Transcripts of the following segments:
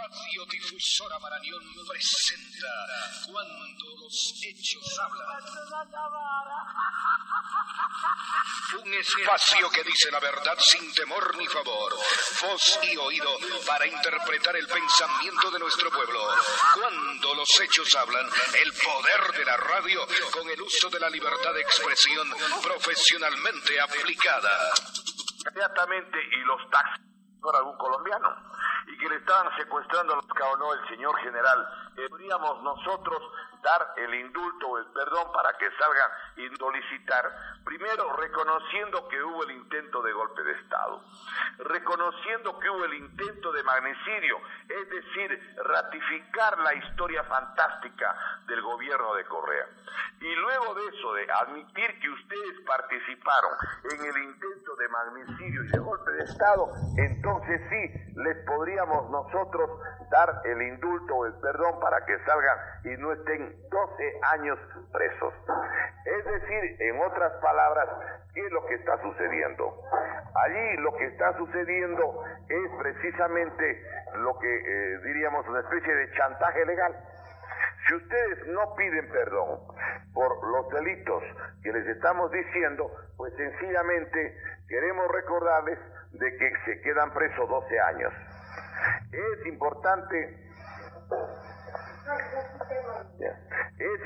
Radiodifusora Marañón presenta Cuando los hechos hablan. Un espacio que dice la verdad sin temor ni favor. Voz y oído para interpretar el pensamiento de nuestro pueblo. Cuando los hechos hablan, el poder de la radio con el uso de la libertad de expresión profesionalmente aplicada. Inmediatamente, y los taxis por algún colombiano, y que le estaban secuestrando a los o no el señor general, podríamos nosotros dar el indulto o el perdón para que salgan y solicitar, primero reconociendo que hubo el intento de golpe de Estado, reconociendo que hubo el intento de magnicidio, es decir, ratificar la historia fantástica del gobierno de Correa. Y luego de eso, de admitir que ustedes participaron en el intento de magnicidio y de golpe de Estado, entonces sí, les podríamos nosotros dar el indulto o el perdón para que salgan y no estén 12 años presos. Es decir, en otras palabras, ¿qué es lo que está sucediendo? Allí lo que está sucediendo es precisamente lo que diríamos una especie de chantaje legal. Si ustedes no piden perdón por los delitos que les estamos diciendo, pues sencillamente queremos recordarles de que se quedan presos 12 años. Es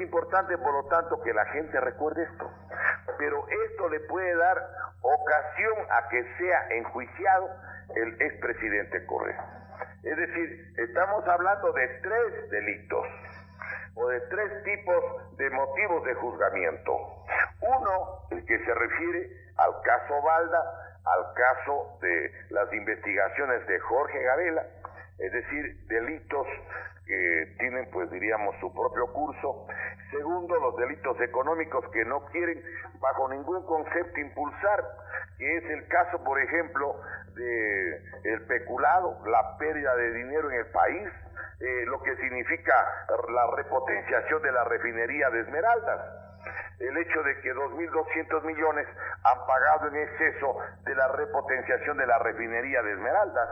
importante, por lo tanto, que la gente recuerde esto. Pero esto le puede dar ocasión a que sea enjuiciado el expresidente Correa. Es decir, estamos hablando de 3 delitos o de 3 tipos de motivos de juzgamiento. Uno, el que se refiere al caso Balda, al caso de las investigaciones de Jorge Gabela, es decir, delitos que tienen, pues diríamos, su propio curso. Segundo, los delitos económicos que no quieren bajo ningún concepto impulsar, que es el caso, por ejemplo, de el peculado, la pérdida de dinero en el país, lo que significa la repotenciación de la refinería de Esmeraldas, el hecho de que 2.200 millones han pagado en exceso de la repotenciación de la refinería de Esmeraldas,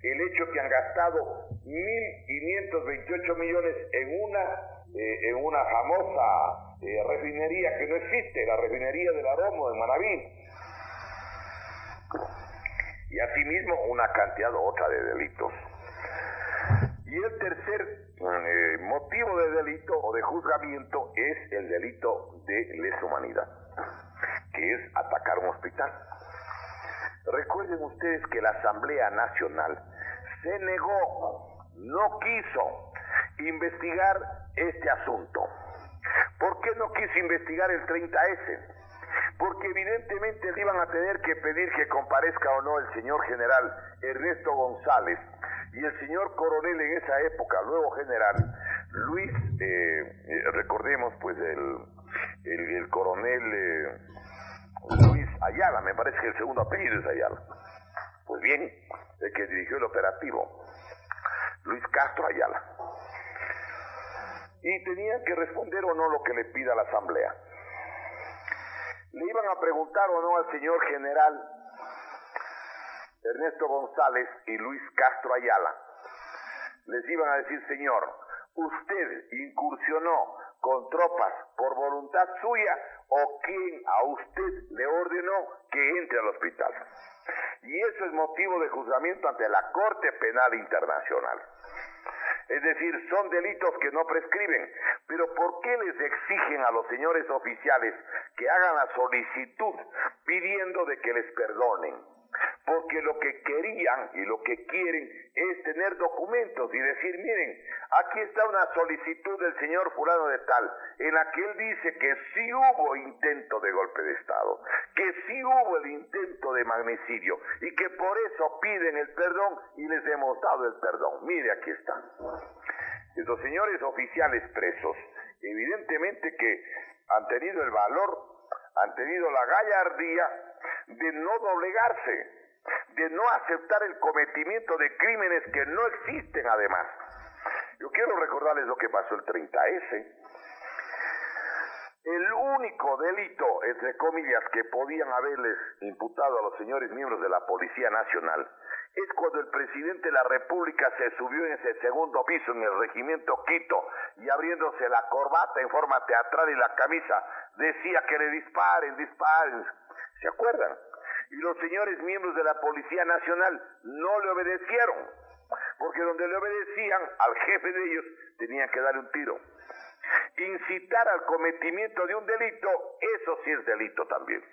el hecho que han gastado 1.528 millones en una famosa refinería que no existe, la refinería del Aromo de Manaví, y asimismo una cantidad otra de delitos. Y el tercer motivo de delito o de juzgamiento es el delito de lesa humanidad, que es atacar un hospital. Recuerden ustedes que la Asamblea Nacional se negó, no quiso investigar este asunto. ¿Por qué no quiso investigar el 30S? Porque evidentemente le iban a tener que pedir que comparezca o no el señor general Ernesto González y el señor coronel en esa época, luego general, Luis, recordemos pues el coronel Luis Ayala, me parece que el segundo apellido es Ayala. Pues bien, el que dirigió el operativo, Luis Castro Ayala. Y tenían que responder o no lo que le pida la Asamblea. Le iban a preguntar o no al señor general Ernesto González y Luis Castro Ayala. Les iban a decir, señor, usted incursionó con tropas por voluntad suya o quién a usted le ordenó que entre al hospital. Y eso es motivo de juzgamiento ante la Corte Penal Internacional. Es decir, son delitos que no prescriben. Pero ¿por qué les exigen a los señores oficiales que hagan la solicitud pidiendo de que les perdonen? Porque lo que querían y lo que quieren es tener documentos y decir, miren, aquí está una solicitud del señor fulano de tal, en la que él dice que sí hubo intento de golpe de Estado, que sí hubo el intento de magnicidio y que por eso piden el perdón y les hemos dado el perdón. Mire, aquí están. Estos señores oficiales presos, evidentemente que han tenido el valor, han tenido la gallardía de no doblegarse, de no aceptar el cometimiento de crímenes que no existen además. Yo quiero recordarles lo que pasó el 30S. El único delito, entre comillas, que podían haberles imputado a los señores miembros de la Policía Nacional, es cuando el presidente de la República se subió en ese segundo piso en el regimiento Quito y abriéndose la corbata en forma teatral y la camisa decía que le disparen, disparen. ¿Se acuerdan? Y los señores miembros de la Policía Nacional no le obedecieron, porque donde le obedecían al jefe de ellos tenían que darle un tiro. Incitar al cometimiento de un delito, eso sí es delito también.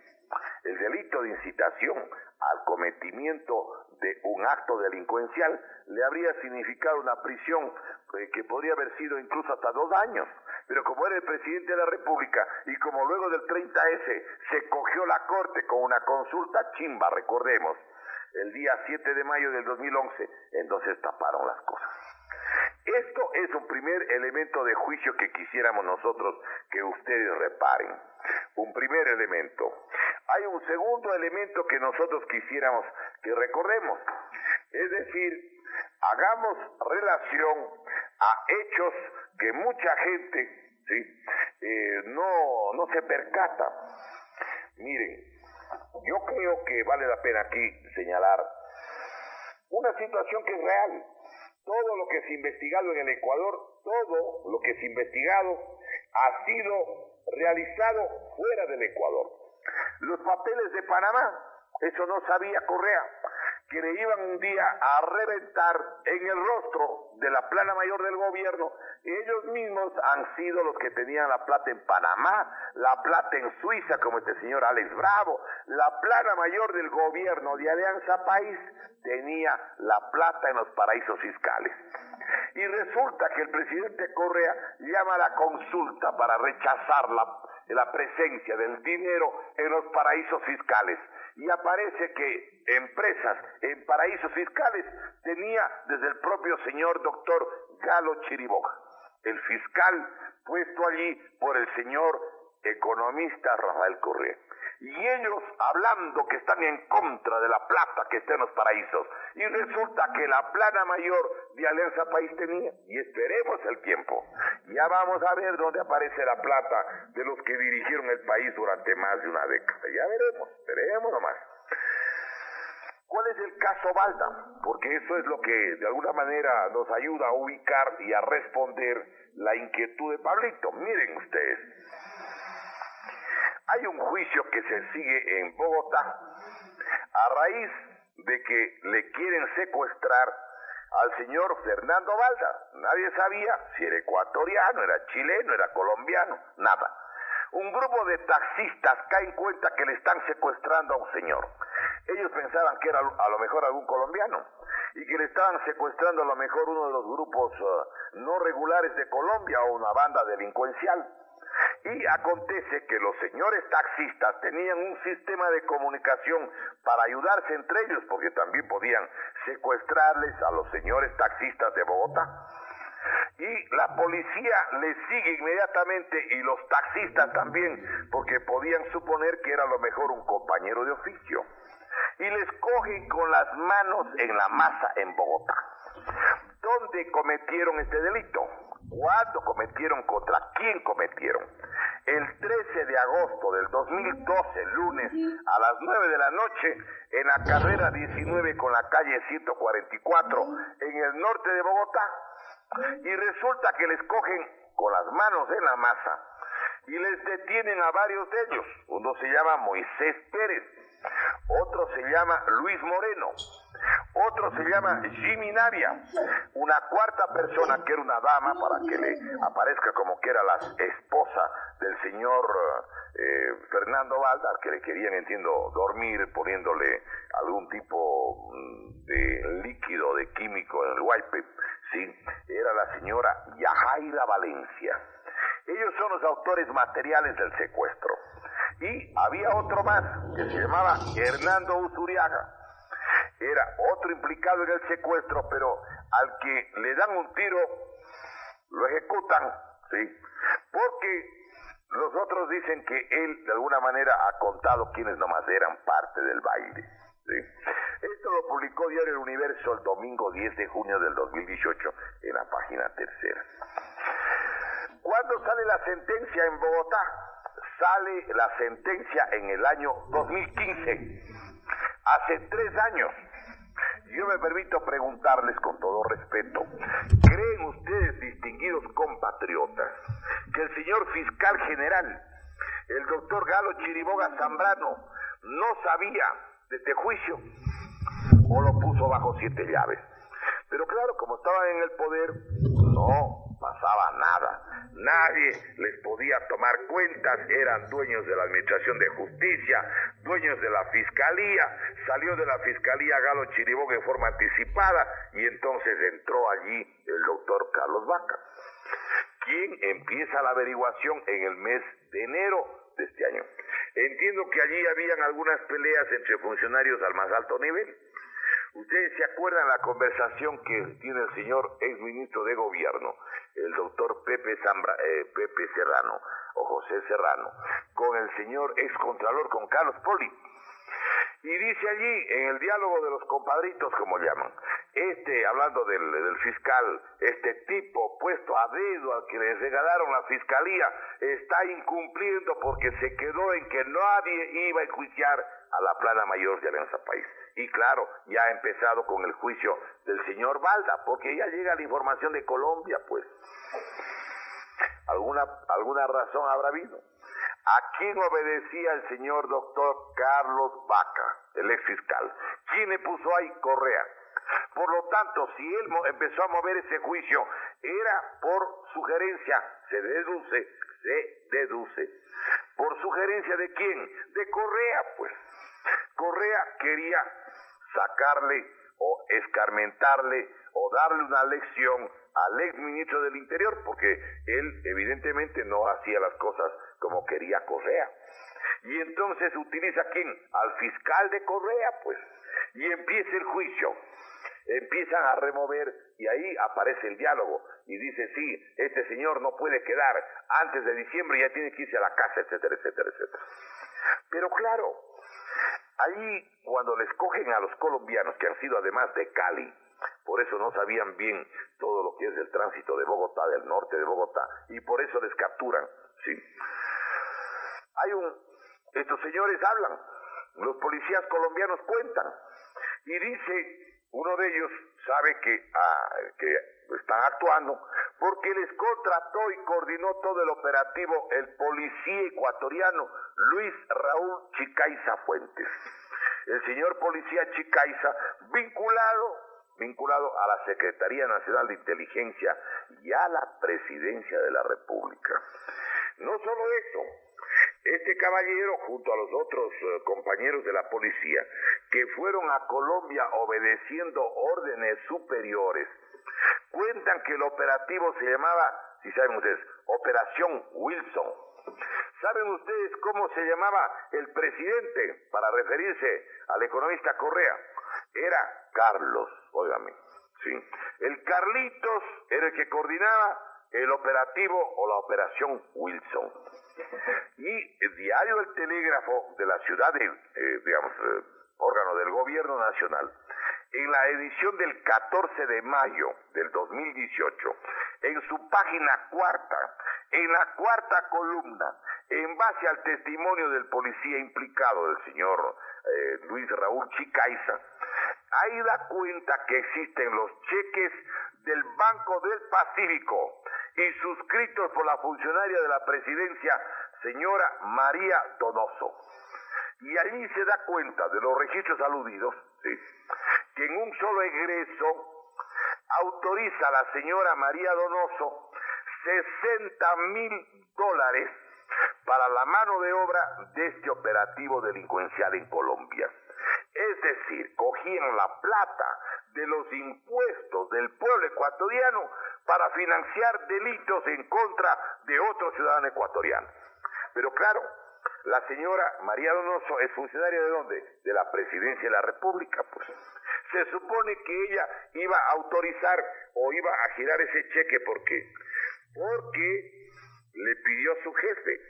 El delito de incitación al cometimiento de un acto delincuencial le habría significado una prisión que podría haber sido incluso hasta 2 años. Pero como era el presidente de la República y como luego del 30S se cogió la corte con una consulta chimba, recordemos, el día 7 de mayo del 2011, entonces taparon las cosas. Esto es un primer elemento de juicio que quisiéramos nosotros que ustedes reparen. Un primer elemento. Hay un segundo elemento que nosotros quisiéramos que recordemos. Es decir, hagamos relación a hechos que mucha gente no se percata. Miren, yo creo que vale la pena aquí señalar una situación que es real. Todo lo que se ha investigado en el Ecuador, todo lo que se ha investigado ha sido realizado fuera del Ecuador. Los papeles de Panamá, eso no sabía Correa, que le iban un día a reventar en el rostro de la plana mayor del gobierno. Ellos mismos han sido los que tenían la plata en Panamá, la plata en Suiza, como este señor Alex Bravo. La plana mayor del gobierno de Alianza País tenía la plata en los paraísos fiscales. Y resulta que el presidente Correa llama a la consulta para rechazar la presencia del dinero en los paraísos fiscales. Y aparece que empresas en paraísos fiscales tenía desde el propio señor doctor Galo Chiriboga, el fiscal puesto allí por el señor economista Rafael Correa. Y ellos hablando que están en contra de la plata que está en los paraísos. Y resulta que la plana mayor de Alianza País tenía. Y esperemos el tiempo. Ya vamos a ver dónde aparece la plata de los que dirigieron el país durante más de una década. Ya veremos, veremos nomás. ¿Cuál es el caso Balda? Porque eso es lo que de alguna manera nos ayuda a ubicar y a responder la inquietud de Pablito. Miren ustedes. Hay un juicio que se sigue en Bogotá a raíz de que le quieren secuestrar al señor Fernando Balda. Nadie sabía si era ecuatoriano, era chileno, era colombiano, nada. Un grupo de taxistas cae en cuenta que le están secuestrando a un señor. Ellos pensaban que era a lo mejor algún colombiano y que le estaban secuestrando a lo mejor uno de los grupos no regulares de Colombia o una banda delincuencial. Y acontece que los señores taxistas tenían un sistema de comunicación para ayudarse entre ellos, porque también podían secuestrarles a los señores taxistas de Bogotá. Y la policía les sigue inmediatamente y los taxistas también, porque podían suponer que era a lo mejor un compañero de oficio. Y les cogen con las manos en la masa en Bogotá. ¿Dónde cometieron este delito? ¿Cuándo cometieron? ¿Contra quién cometieron? El 13 de agosto del 2012, lunes, a las 9 de la noche, en la carrera 19 con la calle 144, en el norte de Bogotá. Y resulta que les cogen con las manos en la masa y les detienen a varios de ellos. Uno se llama Moisés Pérez, otro se llama Luis Moreno, otro se llama Jimmy Navia, una cuarta persona que era una dama, para que le aparezca como que era la esposa del señor Fernando Balda, que le querían, entiendo, dormir poniéndole algún tipo de líquido, de químico en el wipe, ¿sí? Era la señora Yajaira Valencia. Ellos son los autores materiales del secuestro. Y había otro más, que se llamaba Hernando Usuriaga. Era otro implicado en el secuestro, pero al que le dan un tiro, lo ejecutan, ¿sí? Porque los otros dicen que él, de alguna manera, ha contado quienes nomás eran parte del baile, ¿sí? Esto lo publicó Diario El Universo el domingo 10 de junio del 2018 en la página 3. ¿Cuándo sale la sentencia en Bogotá? Sale la sentencia en el año 2015, hace 3 años. yo me permito preguntarles con todo respeto, ¿creen ustedes, distinguidos compatriotas, que el señor fiscal general, el doctor Galo Chiriboga Zambrano, no sabía de este juicio o lo puso bajo 7 llaves? Pero claro, como estaban en el poder, no pasaba nada. Nadie les podía tomar cuentas, eran dueños de la Administración de Justicia, dueños de la Fiscalía. Salió de la Fiscalía Galo Chiriboga en forma anticipada y entonces entró allí el doctor Carlos Vaca, quien empieza la averiguación en el mes de enero de este año. Entiendo que allí habían algunas peleas entre funcionarios al más alto nivel. ¿Ustedes se acuerdan la conversación que tiene el señor exministro de Gobierno, el doctor Pepe Serrano, o José Serrano, con el señor excontralor, con Carlos Poli? Y dice allí, en el diálogo de los compadritos, como llaman, hablando del fiscal, este tipo puesto a dedo al que le regalaron la fiscalía, está incumpliendo porque se quedó en que nadie iba a enjuiciar a la plana mayor de Alianza País. Y claro, ya ha empezado con el juicio del señor Balda, porque ya llega la información de Colombia, pues. ¿Alguna razón habrá habido? ¿A quién obedecía el señor doctor Carlos Vaca, el ex fiscal? ¿Quién le puso ahí? Correa. Por lo tanto, si él empezó a mover ese juicio, era por sugerencia, se deduce. ¿Por sugerencia de quién? De Correa, pues. Correa quería sacarle o escarmentarle o darle una lección al ex ministro del Interior, porque él evidentemente no hacía las cosas como quería Correa. Y entonces utiliza ¿quién? Al fiscal de Correa, pues. Y empieza el juicio. Empiezan a remover y ahí aparece el diálogo y dice, sí, este señor no puede quedar antes de diciembre, ya tiene que irse a la casa, etcétera, etcétera, etcétera. Pero claro, ahí cuando les cogen a los colombianos, que han sido además de Cali, por eso no sabían bien todo lo que es el tránsito de Bogotá, del norte de Bogotá, y por eso les capturan, ¿sí? Estos señores hablan, los policías colombianos cuentan, y dice, uno de ellos sabe que están actuando, porque les contrató y coordinó todo el operativo el policía ecuatoriano Luis Raúl Chicaiza Fuentes. El señor policía Chicaiza, vinculado a la Secretaría Nacional de Inteligencia y a la Presidencia de la República. No solo eso, este caballero, junto a los otros compañeros de la policía, que fueron a Colombia obedeciendo órdenes superiores, cuentan que el operativo se llamaba, si saben ustedes, Operación Wilson. ¿Saben ustedes cómo se llamaba el presidente para referirse al economista Correa? Era Carlos, óigame, sí. El Carlitos era el que coordinaba el operativo o la Operación Wilson. Y el diario El Telégrafo de la ciudad órgano del gobierno nacional, en la edición del 14 de mayo del 2018, en su página cuarta, en la cuarta columna, en base al testimonio del policía implicado, del señor Luis Raúl Chicaiza, ahí da cuenta que existen los cheques del Banco del Pacífico y suscritos por la funcionaria de la presidencia, señora María Donoso. Y allí se da cuenta de los registros aludidos, ¿sí?, que en un solo egreso autoriza a la señora María Donoso $60,000 para la mano de obra de este operativo delincuencial en Colombia. Es decir, cogían la plata de los impuestos del pueblo ecuatoriano para financiar delitos en contra de otro ciudadano ecuatoriano. Pero claro, la señora María Donoso es funcionaria ¿de dónde? De la Presidencia de la República, pues. Se supone que ella iba a autorizar o iba a girar ese cheque, ¿por qué? Porque le pidió a su jefe.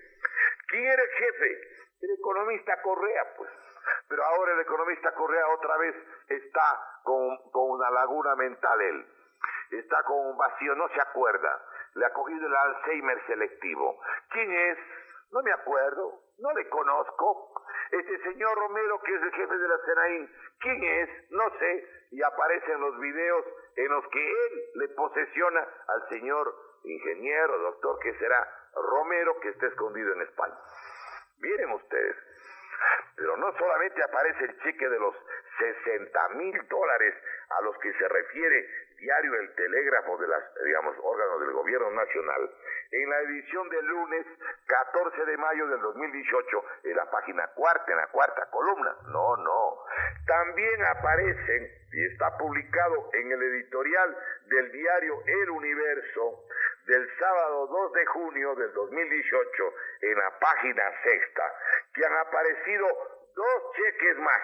¿Quién era el jefe? El economista Correa, pues. Pero ahora el economista Correa otra vez está con una laguna mental él. Está con un vacío, no se acuerda. Le ha cogido el Alzheimer selectivo. ¿Quién es? No me acuerdo, no le conozco. Este señor Romero, que es el jefe de la SENAIN, ¿quién es? No sé, y aparecen los videos en los que él le posesiona al señor ingeniero, doctor, que será Romero, que está escondido en España. Miren ustedes, pero no solamente aparece el cheque de los $60,000 a los que se refiere diario El Telégrafo de las, órganos del gobierno nacional, en la edición del lunes 14 de mayo del 2018, en la página cuarta, en la cuarta columna. No. También aparecen, y está publicado en el editorial del diario El Universo, del sábado 2 de junio del 2018, en la página sexta, que han aparecido 2 cheques más.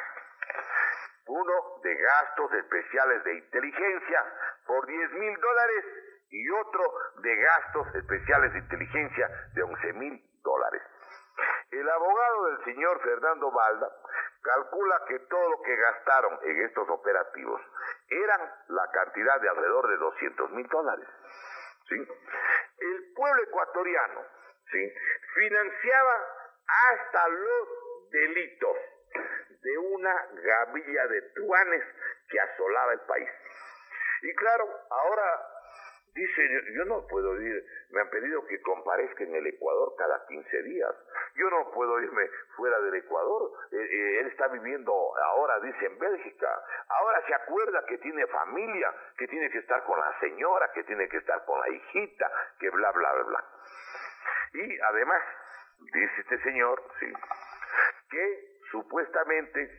Uno de gastos especiales de inteligencia por $10,000 y otro de gastos especiales de inteligencia de $11,000. El abogado del señor Fernando Balda calcula que todo lo que gastaron en estos operativos eran la cantidad de alrededor de $200,000. ¿Sí? El pueblo ecuatoriano, ¿sí?, financiaba hasta los delitos de una gavilla de truanes que asolaba el país. Y claro, ahora dice, yo no puedo ir, me han pedido que comparezca en el Ecuador cada 15 días. Yo no puedo irme fuera del Ecuador. Él está viviendo ahora, dice, en Bélgica. Ahora se acuerda que tiene familia, que tiene que estar con la señora, que tiene que estar con la hijita, que bla, bla, bla, bla. Y además, dice este señor, sí, que supuestamente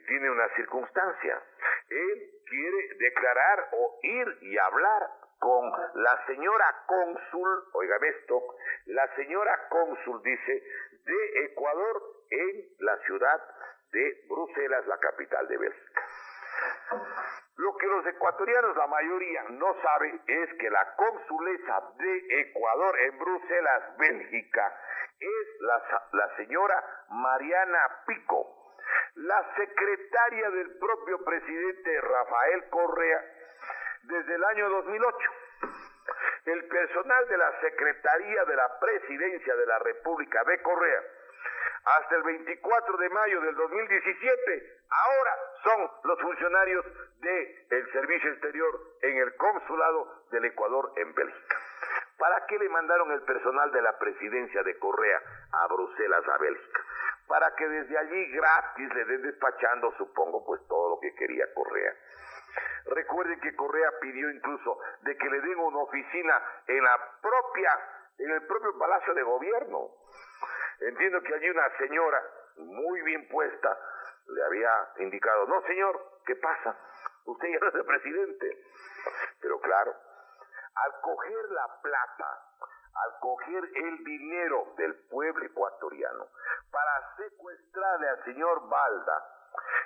tiene una circunstancia. Él quiere declarar o ir y hablar con la señora cónsul, oigan esto, la señora cónsul, dice, de Ecuador en la ciudad de Bruselas, la capital de Bélgica. Lo que los ecuatorianos, la mayoría, no saben es que la consulesa de Ecuador en Bruselas, Bélgica, es la señora Mariana Pico, la secretaria del propio presidente Rafael Correa desde el año 2008. El personal de la Secretaría de la Presidencia de la República de Correa hasta el 24 de mayo del 2017, ahora son los funcionarios del Servicio Exterior en el Consulado del Ecuador en Bélgica. ¿Para qué le mandaron el personal de la Presidencia de Correa a Bruselas, a Bélgica? Para que desde allí gratis le den despachando, supongo, pues todo lo que quería Correa. Recuerden que Correa pidió incluso de que le den una oficina en el propio Palacio de Gobierno. Entiendo que allí una señora muy bien puesta le había indicado, no señor, ¿qué pasa? Usted ya no es el presidente. Pero claro, al coger la plata, al coger el dinero del pueblo ecuatoriano para secuestrarle al señor Balda,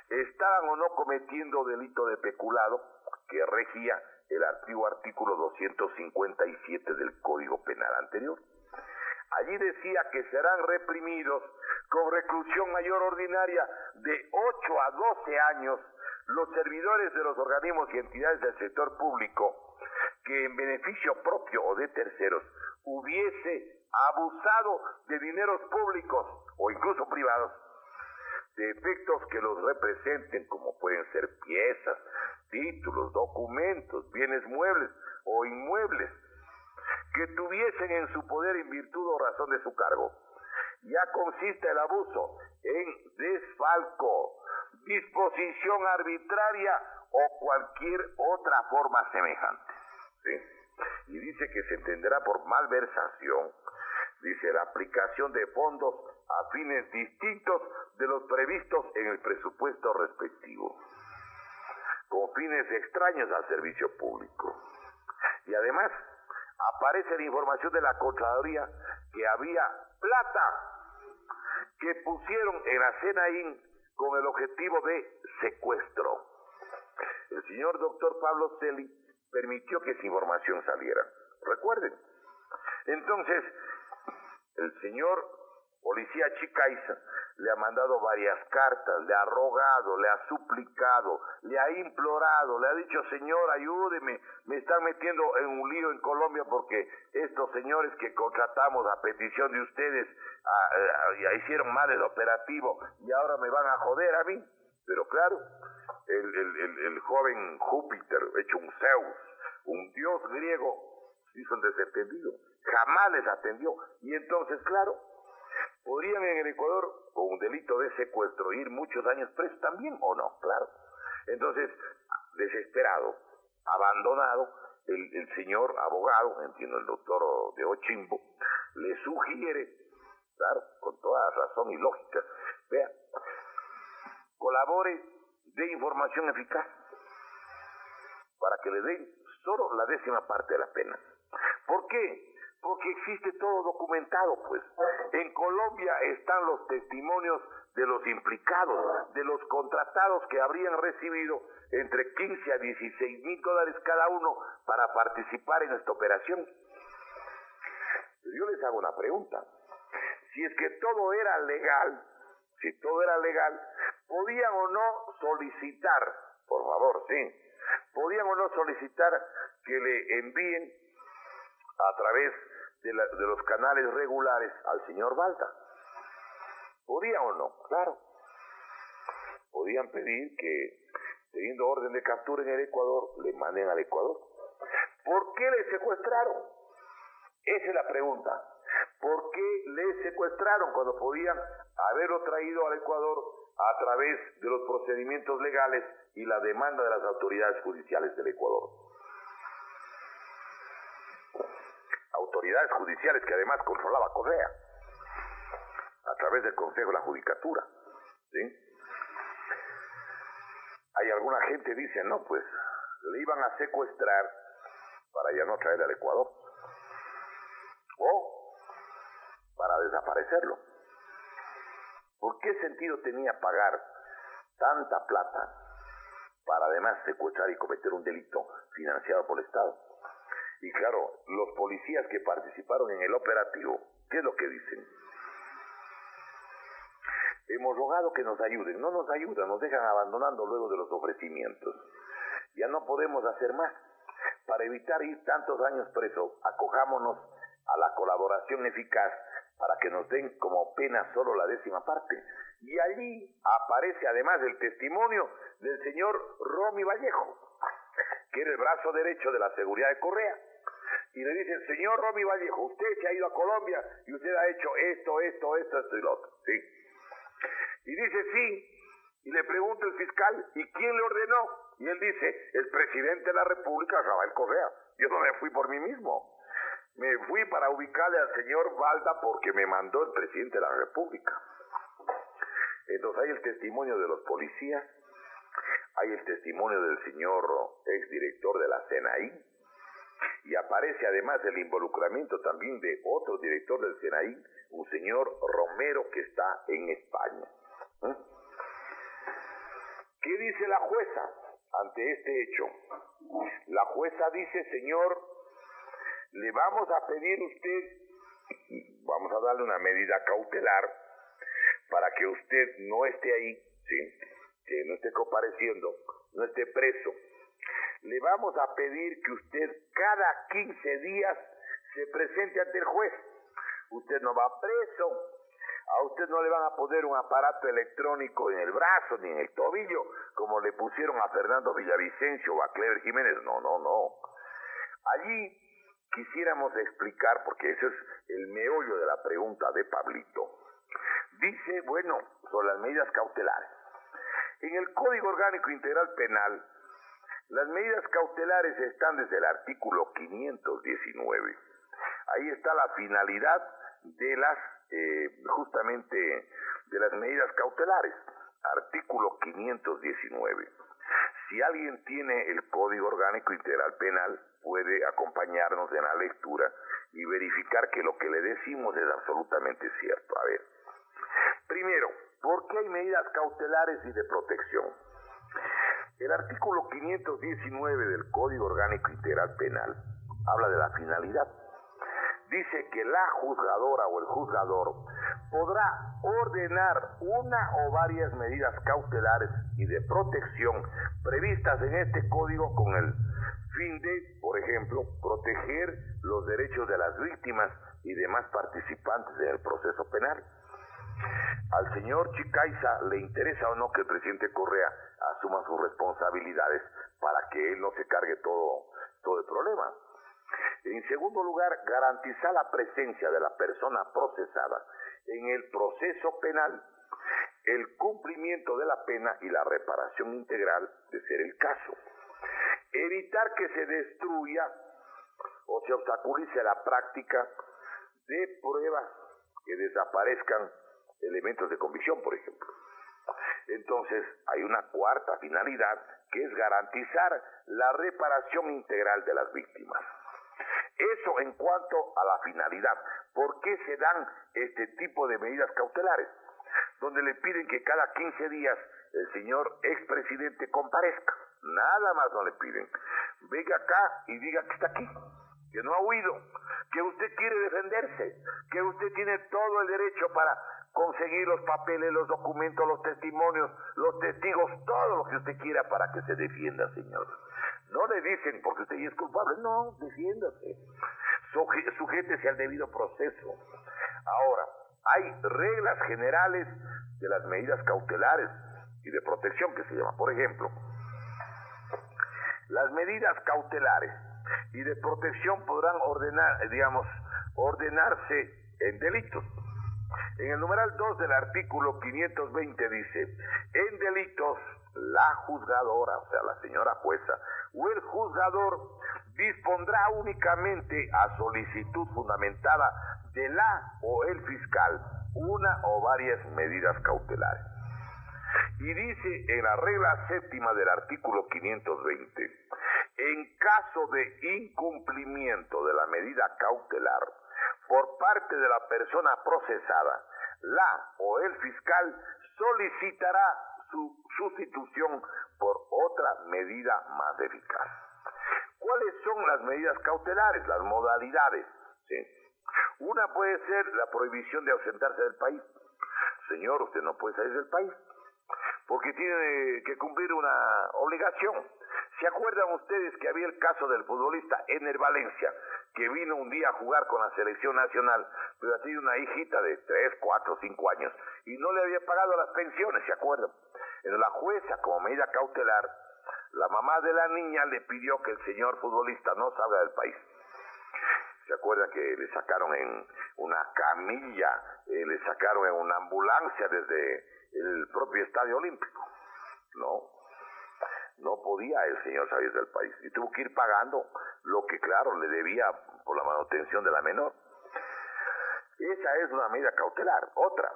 estaban o no cometiendo delito de peculado que regía el antiguo artículo 257 del Código Penal anterior. Allí decía que serán reprimidos con reclusión mayor ordinaria de 8 a 12 años los servidores de los organismos y entidades del sector público que en beneficio propio o de terceros hubiese abusado de dineros públicos o incluso privados, de efectos que los representen, como pueden ser piezas, títulos, documentos, bienes muebles o inmuebles, que tuviesen en su poder en virtud o razón de su cargo. Ya consiste el abuso en desfalco, disposición arbitraria o cualquier otra forma semejante. ¿Sí? Y dice que se entenderá por malversación, dice, la aplicación de fondos a fines distintos de los previstos en el presupuesto respectivo, con fines extraños al servicio público. Y además, aparece la información de la Contraloría que había plata que pusieron en la SENAIN con el objetivo de secuestro. El señor doctor Pablo Celi permitió que esa información saliera. Recuerden. Entonces, el señor policía Chicaiza le ha mandado varias cartas, le ha rogado, le ha suplicado, le ha implorado, le ha dicho, señor, ayúdeme, me están metiendo en un lío en Colombia porque estos señores que contratamos a petición de ustedes hicieron mal el operativo y ahora me van a joder a mí. Pero claro, el joven Júpiter, hecho un Zeus, un dios griego, hizo un desentendido, jamás les atendió. Y entonces, claro, podrían en el Ecuador, con un delito de secuestro, ir muchos años presos también, ¿o no? Claro. Entonces, desesperado, abandonado, el señor abogado, entiendo el doctor de Ochimbo, le sugiere, claro, con toda razón y lógica, vea, colabore de información eficaz para que le den solo la 10ª parte de la pena. ¿Por qué? Porque existe todo documentado, pues. En Colombia están los testimonios de los implicados, de los contratados que habrían recibido entre 15 a 16 mil dólares cada uno para participar en esta operación. Pero yo les hago una pregunta. Si es que todo era legal, si todo era legal, ¿podían o no solicitar, por favor, sí, podían o no solicitar que le envíen a través de los canales regulares al señor Balda? ¿Podían o no? Claro. Podían pedir que, teniendo orden de captura en el Ecuador, le manden al Ecuador. ¿Por qué le secuestraron? Esa es la pregunta. ¿Por qué le secuestraron cuando podían haberlo traído al Ecuador a través de los procedimientos legales y la demanda de las autoridades judiciales del Ecuador? Autoridades judiciales que además controlaba Correa a través del Consejo de la Judicatura, ¿sí? Hay alguna gente que dice, no, pues le iban a secuestrar para ya no traerle al Ecuador o para desaparecerlo. ¿Por qué sentido tenía pagar tanta plata para además secuestrar y cometer un delito financiado por el Estado? Y claro, los policías que participaron en el operativo, ¿qué es lo que dicen? Hemos rogado que nos ayuden, no nos ayudan, nos dejan abandonando luego de los ofrecimientos. Ya no podemos hacer más. Para evitar ir tantos años presos, acojámonos a la colaboración eficaz para que nos den como pena solo la 10ª parte. Y allí aparece además el testimonio del señor Romy Vallejo, que era el brazo derecho de la seguridad de Correa. Y le dicen, señor Romy Vallejo, usted se ha ido a Colombia y usted ha hecho esto y lo otro, ¿sí? Y dice, sí, y le pregunta el fiscal, ¿y quién le ordenó? Y él dice, el presidente de la República, Rafael Correa. Yo no me fui por mí mismo. Me fui para ubicarle al señor Balda porque me mandó el presidente de la República. Entonces hay el testimonio de los policías, hay el testimonio del señor exdirector de la SENAI, y aparece además el involucramiento también de otro director del SENAI, un señor Romero que está en España. ¿Qué dice la jueza ante este hecho? La jueza dice, señor, le vamos a pedir a usted, vamos a darle una medida cautelar para que usted no esté ahí, ¿sí? Que no esté compareciendo, no esté preso. Le vamos a pedir que usted cada 15 días se presente ante el juez. Usted no va preso, a usted no le van a poner un aparato electrónico en el brazo ni en el tobillo, como le pusieron a Fernando Villavicencio o a Clever Jiménez. No. Allí quisiéramos explicar, porque ese es el meollo de la pregunta de Pablito. Dice, bueno, sobre las medidas cautelares. En el Código Orgánico Integral Penal, las medidas cautelares están desde el artículo 519. Ahí está la finalidad de las, justamente, de las medidas cautelares. Artículo 519. Si alguien tiene el Código Orgánico Integral Penal, puede acompañarnos en la lectura y verificar que lo que le decimos es absolutamente cierto. A ver, primero, ¿por qué hay medidas cautelares y de protección? El artículo 519 del Código Orgánico Integral Penal habla de la finalidad. Dice que la juzgadora o el juzgador podrá ordenar una o varias medidas cautelares y de protección previstas en este código con el fin de, por ejemplo, proteger los derechos de las víctimas y demás participantes en el proceso penal. Al señor Chicaiza le interesa o no que el presidente Correa asuma sus responsabilidades para que él no se cargue todo el problema. En segundo lugar, garantizar la presencia de la persona procesada en el proceso penal, el cumplimiento de la pena y la reparación integral de ser el caso. Evitar que se destruya o se obstaculice la práctica de pruebas, que desaparezcan elementos de convicción, por ejemplo. Entonces, hay una cuarta finalidad, que es garantizar la reparación integral de las víctimas. Eso en cuanto a la finalidad. ¿Por qué se dan este tipo de medidas cautelares? Donde le piden que cada 15 días el señor expresidente comparezca. Nada más no le piden. Venga acá y diga que está aquí, que no ha huido, que usted quiere defenderse, que usted tiene todo el derecho para conseguir los papeles, los documentos, los testimonios, los testigos, todo lo que usted quiera para que se defienda, señor. No le dicen porque usted ya es culpable, no, defiéndase. Sujétese al debido proceso. Ahora, hay reglas generales de las medidas cautelares y de protección que se llama. Por ejemplo, las medidas cautelares y de protección podrán ordenarse en delitos. En el numeral 2 del artículo 520 dice: en delitos, la juzgadora, o sea, la señora jueza, o el juzgador dispondrá únicamente a solicitud fundamentada de la o el fiscal una o varias medidas cautelares. Y dice en la regla séptima del artículo 520, en caso de incumplimiento de la medida cautelar por parte de la persona procesada, la o el fiscal solicitará su sustitución por otra medida más eficaz. ¿Cuáles son las medidas cautelares? Las modalidades. ¿Sí? Una puede ser la prohibición de ausentarse del país. Señor, usted no puede salir del país porque tiene que cumplir una obligación. ¿Se acuerdan ustedes que había el caso del futbolista Ener Valencia, que vino un día a jugar con la selección nacional, pero tenía una hijita de 3, 4, 5 años, y no le había pagado las pensiones, ¿se acuerdan? Entonces la jueza, como medida cautelar, la mamá de la niña le pidió que el señor futbolista no salga del país. ¿Se acuerdan que le sacaron en una camilla, le sacaron en una ambulancia desde el propio Estadio Olímpico? No podía el señor salir del país y tuvo que ir pagando lo que, claro, le debía por la manutención de la menor. Esa es una medida cautelar. Otra,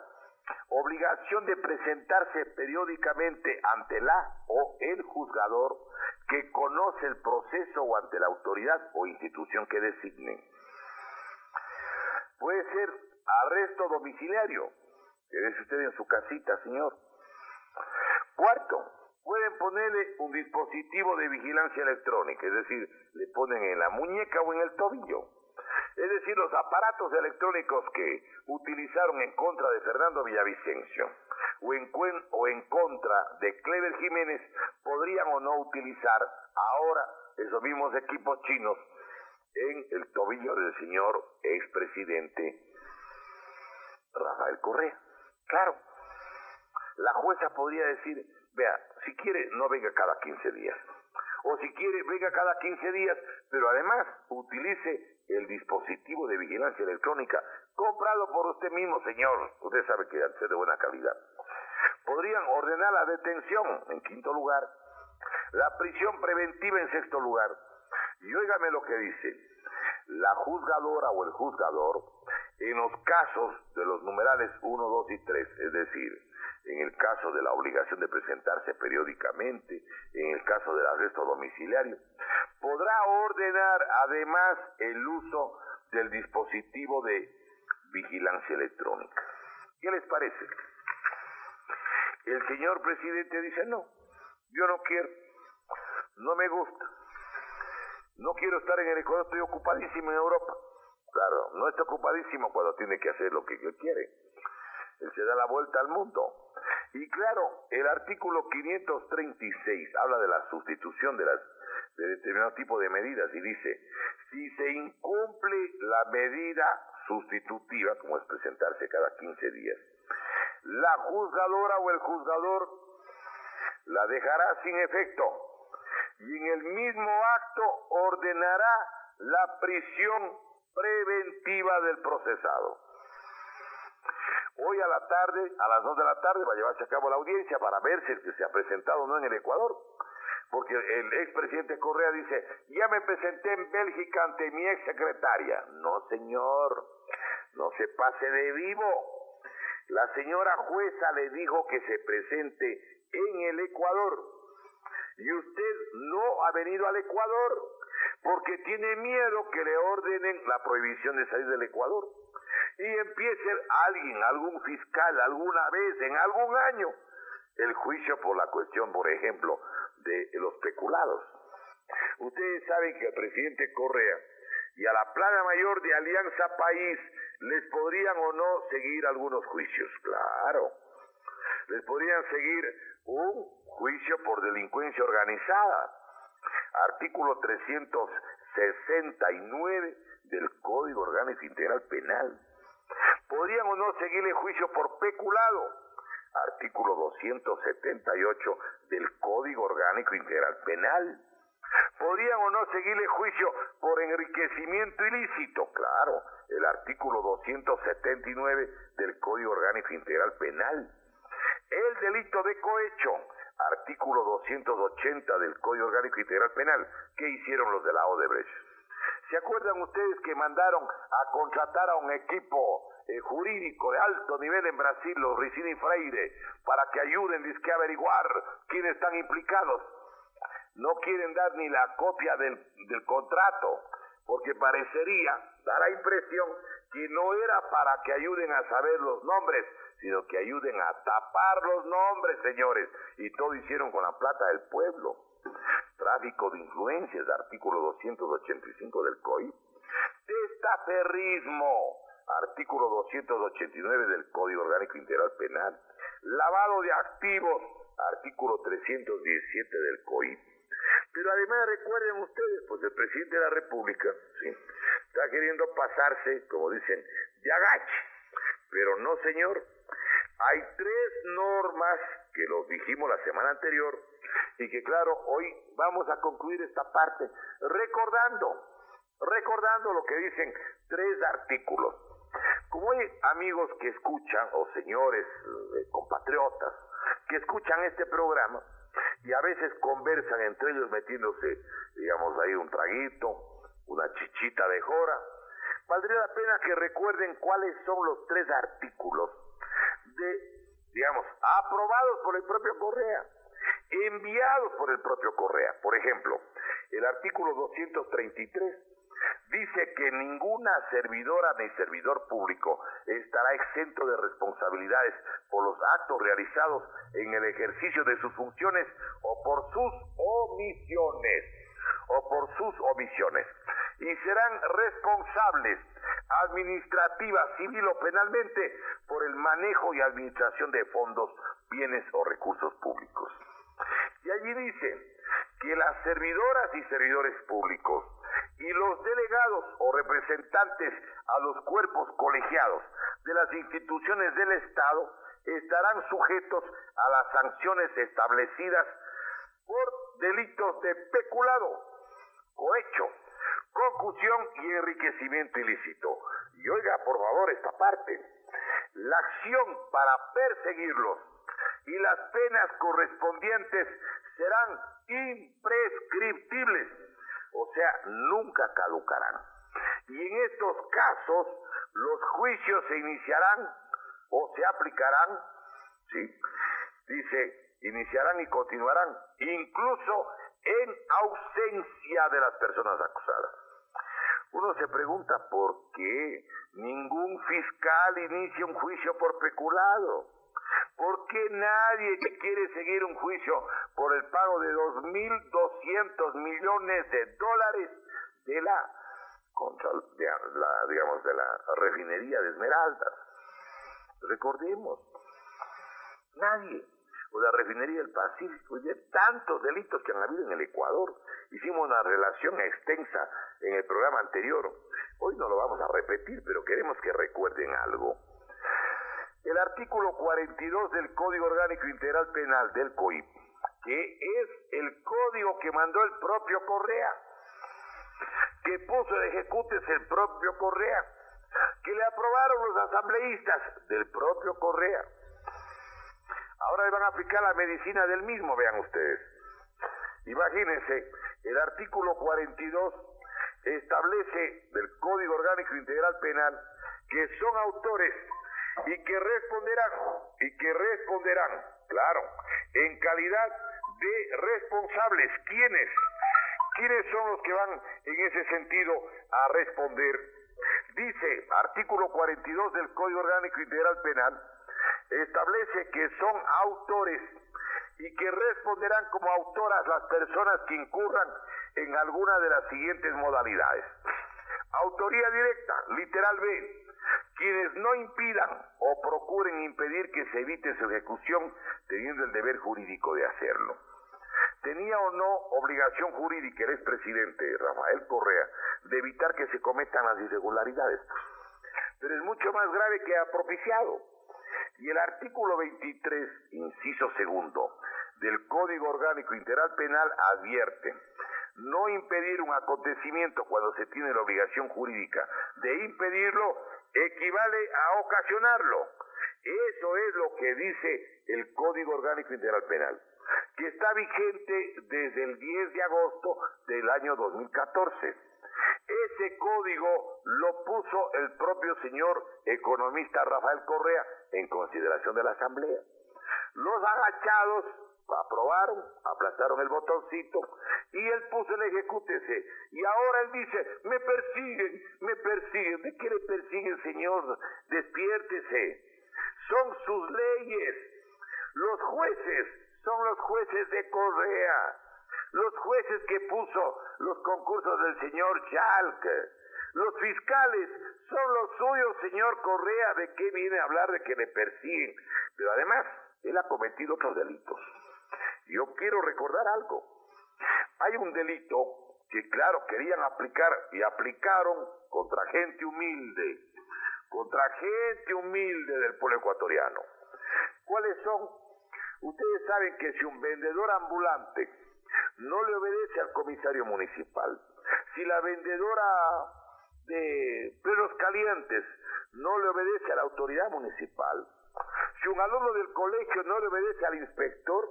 obligación de presentarse periódicamente ante la o el juzgador que conoce el proceso o ante la autoridad o institución que designen. Puede ser arresto domiciliario. Quédese usted en su casita, señor. Cuarto, pueden ponerle un dispositivo de vigilancia electrónica, es decir, le ponen en la muñeca o en el tobillo. Es decir, los aparatos electrónicos que utilizaron en contra de Fernando Villavicencio o en contra de Clever Jiménez podrían o no utilizar ahora esos mismos equipos chinos en el tobillo del señor expresidente Rafael Correa. Claro, la jueza podría decir: vea, si quiere no venga cada 15 días, o si quiere venga cada 15 días, pero además utilice el dispositivo de vigilancia electrónica comprado por usted mismo, señor. Usted sabe que debe ser de buena calidad. Podrían ordenar la detención en quinto lugar, la prisión preventiva en sexto lugar. Y óigame lo que dice: la juzgadora o el juzgador, en los casos de los numerales 1, 2 y 3, es decir, en el caso de la obligación de presentarse periódicamente, en el caso del arresto domiciliario, podrá ordenar además el uso del dispositivo de vigilancia electrónica. ¿Qué les parece? El señor presidente dice: no, yo no quiero, no me gusta, no quiero estar en el Ecuador, estoy ocupadísimo en Europa. Claro, no está ocupadísimo cuando tiene que hacer lo que quiere. Él se da la vuelta al mundo. Y claro, el artículo 536 habla de la sustitución de determinado tipo de medidas y dice, si se incumple la medida sustitutiva, como es presentarse cada 15 días, la juzgadora o el juzgador la dejará sin efecto y en el mismo acto ordenará la prisión preventiva del procesado. Hoy a la tarde, a las 2 de la tarde, va a llevarse a cabo la audiencia para ver si el que se ha presentado o no en el Ecuador. Porque el expresidente Correa dice, ya me presenté en Bélgica ante mi exsecretaria. No, señor, no se pase de vivo. La señora jueza le dijo que se presente en el Ecuador. Y usted no ha venido al Ecuador porque tiene miedo que le ordenen la prohibición de salir del Ecuador. Y empiece alguien, algún fiscal, alguna vez, en algún año, el juicio por la cuestión, por ejemplo, de los peculados. Ustedes saben que el presidente Correa y a la plana mayor de Alianza País les podrían o no seguir algunos juicios. Claro, les podrían seguir un juicio por delincuencia organizada, artículo 369 del Código Orgánico Integral Penal. Podrían o no seguirle juicio por peculado, artículo 278 del Código Orgánico Integral Penal. Podrían o no seguirle juicio por enriquecimiento ilícito, claro, el artículo 279 del Código Orgánico Integral Penal. El delito de cohecho, artículo 280 del Código Orgánico Integral Penal. ¿Qué hicieron los de la Odebrecht? ¿Se acuerdan ustedes que mandaron a contratar a un equipo jurídico de alto nivel en Brasil, los Ricini Freire, para que ayuden a averiguar quiénes están implicados? No quieren dar ni la copia del contrato, porque parecería, da la impresión, que no era para que ayuden a saber los nombres, sino que ayuden a tapar los nombres, señores, y todo hicieron con la plata del pueblo. Tráfico de influencias, artículo 285 del COI. Testaferrismo, artículo 289 del Código Orgánico Integral Penal. Lavado de activos, artículo 317 del COI. Pero además recuerden ustedes, pues el presidente de la República, ¿sí?, está queriendo pasarse, como dicen, de agache. Pero no, señor. Hay 3 normas que lo dijimos la semana anterior y que, claro, hoy vamos a concluir esta parte recordando lo que dicen 3 artículos. Como hay amigos que escuchan, o señores compatriotas, que escuchan este programa y a veces conversan entre ellos metiéndose, digamos, ahí un traguito, una chichita de jora, valdría la pena que recuerden cuáles son los 3 artículos aprobados por el propio Correa, enviados por el propio Correa. Por ejemplo, el artículo 233 dice que ninguna servidora ni servidor público estará exento de responsabilidades por los actos realizados en el ejercicio de sus funciones o por sus omisiones, y serán responsables administrativa, civil o penalmente por el manejo y administración de fondos, bienes o recursos públicos. Y allí dice que las servidoras y servidores públicos y los delegados o representantes a los cuerpos colegiados de las instituciones del Estado estarán sujetos a las sanciones establecidas por delitos de peculado, cohecho, concusión y enriquecimiento ilícito. Y oiga, por favor, esta parte. La acción para perseguirlos y las penas correspondientes serán imprescriptibles, o sea, nunca caducarán. Y en estos casos, los juicios se iniciarán o se aplicarán, ¿sí?, dice, iniciarán y continuarán, incluso en ausencia de las personas acusadas. Uno se pregunta por qué ningún fiscal inicia un juicio por peculado. ¿Por qué nadie quiere seguir un juicio por el pago de $2.200 millones de la refinería de Esmeraldas? Recordemos, nadie, o la refinería del Pacífico, y de tantos delitos que han habido en el Ecuador. Hicimos una relación extensa en el programa anterior. Hoy no lo vamos a repetir, pero queremos que recuerden algo. El artículo 42 del Código Orgánico Integral Penal del COIP, que es el código que mandó el propio Correa, que puso el ejecutes el propio Correa, que le aprobaron los asambleístas del propio Correa. Ahora le van a aplicar la medicina del mismo, vean ustedes. Imagínense, el artículo 42 establece del Código Orgánico Integral Penal que son autores y que responderán, claro, en calidad de responsables. ¿Quiénes son los que van en ese sentido a responder? Dice, artículo 42 del Código Orgánico Integral Penal, establece que son autores y que responderán como autoras las personas que incurran en alguna de las siguientes modalidades. Autoría directa, literal B, quienes no impidan o procuren impedir que se evite su ejecución teniendo el deber jurídico de hacerlo. ¿Tenía o no obligación jurídica el expresidente Rafael Correa de evitar que se cometan las irregularidades? Pero es mucho más grave que ha propiciado. Y el artículo 23, inciso segundo, del Código Orgánico Integral Penal advierte: no impedir un acontecimiento cuando se tiene la obligación jurídica de impedirlo equivale a ocasionarlo. Eso es lo que dice el Código Orgánico Integral Penal, que está vigente desde el 10 de agosto del año 2014. Ese código lo puso el propio señor economista Rafael Correa en consideración de la Asamblea. Los agachados aprobaron, aplastaron el botoncito y él puso el ejecútese. Y ahora él dice, me persiguen. ¿De qué le persiguen, señor? Despiértese. Son sus leyes. Los jueces son los jueces de Correa. Los jueces que puso los concursos del señor Chalk. Los fiscales son los suyos, señor Correa. ¿De qué viene a hablar de que le persiguen? Pero además, él ha cometido otros delitos. Yo quiero recordar algo. Hay un delito que, claro, querían aplicar y aplicaron contra gente humilde del pueblo ecuatoriano. ¿Cuáles son? Ustedes saben que si un vendedor ambulante no le obedece al comisario municipal, si la vendedora de perros calientes no le obedece a la autoridad municipal, si un alumno del colegio no le obedece al inspector,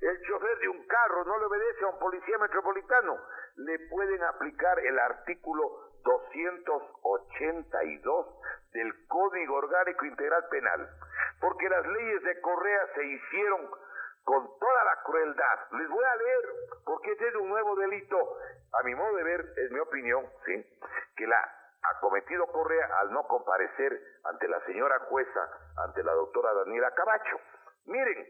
el chofer de un carro no le obedece a un policía metropolitano, le pueden aplicar el artículo 282 del Código Orgánico Integral Penal, porque las leyes de Correa se hicieron con toda la crueldad. Les voy a leer, porque este es un nuevo delito, a mi modo de ver, es mi opinión, ¿sí?, que la ha cometido Correa al no comparecer ante la señora jueza, ante la doctora Daniela Camacho. Miren,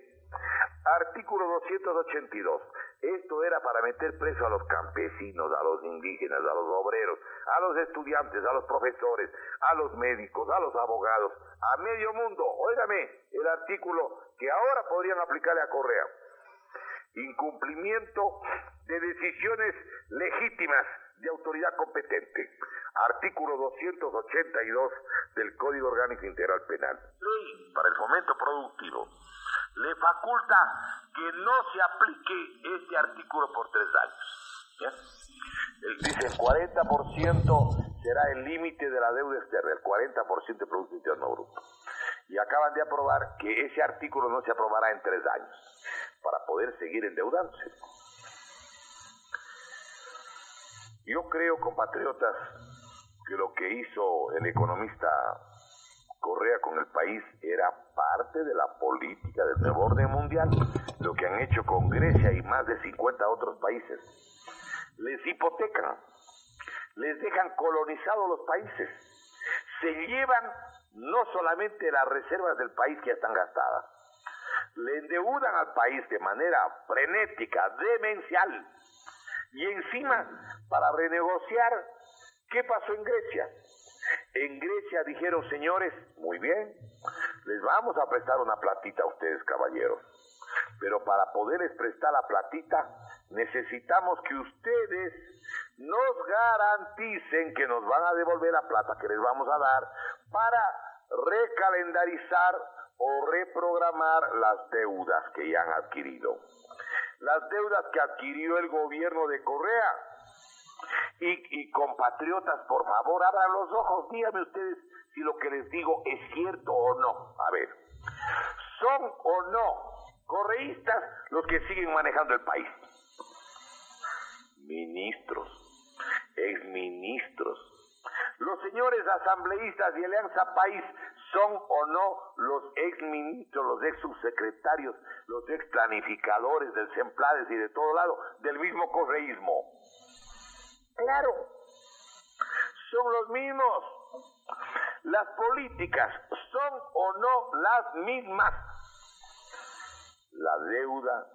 artículo 282. Esto era para meter preso a los campesinos, a los indígenas, a los obreros, a los estudiantes, a los profesores, a los médicos, a los abogados, a medio mundo. Óigame, el artículo que ahora podrían aplicarle a Correa. Incumplimiento de decisiones legítimas de autoridad competente. Artículo 282 del Código Orgánico Integral Penal. Ley para el fomento productivo. Le faculta que no se aplique este artículo por 3 años. ¿Ya? Él dice, el 40% será el límite de la deuda externa, el 40% de Producto Interno Bruto. Y acaban de aprobar que ese artículo no se aprobará en 3 años, para poder seguir endeudándose. Yo creo, compatriotas, que lo que hizo el economista Correa con el país era parte de la política del nuevo orden mundial, lo que han hecho con Grecia y más de 50 otros países. Les hipotecan, les dejan colonizados los países, se llevan no solamente las reservas del país que ya están gastadas, le endeudan al país de manera frenética, demencial, y encima, para renegociar, ¿qué pasó en Grecia? En Grecia dijeron, señores, muy bien, les vamos a prestar una platita a ustedes, caballeros. Pero para poderles prestar la platita, necesitamos que ustedes nos garanticen que nos van a devolver la plata que les vamos a dar para recalendarizar o reprogramar las deudas que ya han adquirido. Las deudas que adquirió el gobierno de Correa. Y compatriotas, por favor, abran los ojos, díganme ustedes si lo que les digo es cierto o no. A ver, ¿son o no correístas los que siguen manejando el país? Ministros, exministros, los señores asambleístas de Alianza País, ¿son o no los exministros, los ex subsecretarios, los ex planificadores del Semplades y de todo lado del mismo correísmo? Claro, son los mismos. Las políticas son o no las mismas. La deuda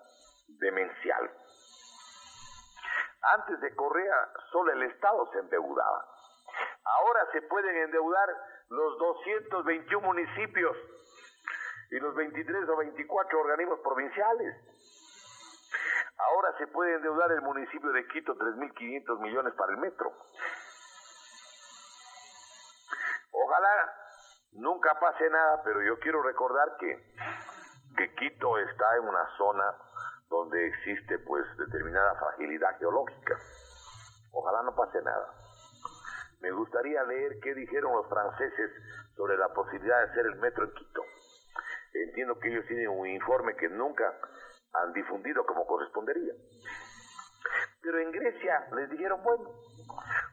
demencial. Antes de Correa, solo el Estado se endeudaba. Ahora se pueden endeudar los 221 municipios y los 23 o 24 organismos provinciales. Ahora se puede endeudar el municipio de Quito 3.500 millones para el metro. Ojalá nunca pase nada, pero yo quiero recordar que Quito está en una zona donde existe pues determinada fragilidad geológica. Ojalá no pase nada. Me gustaría leer qué dijeron los franceses sobre la posibilidad de hacer el metro en Quito. Entiendo que ellos tienen un informe que nunca han difundido como correspondería. Pero en Grecia les dijeron, bueno,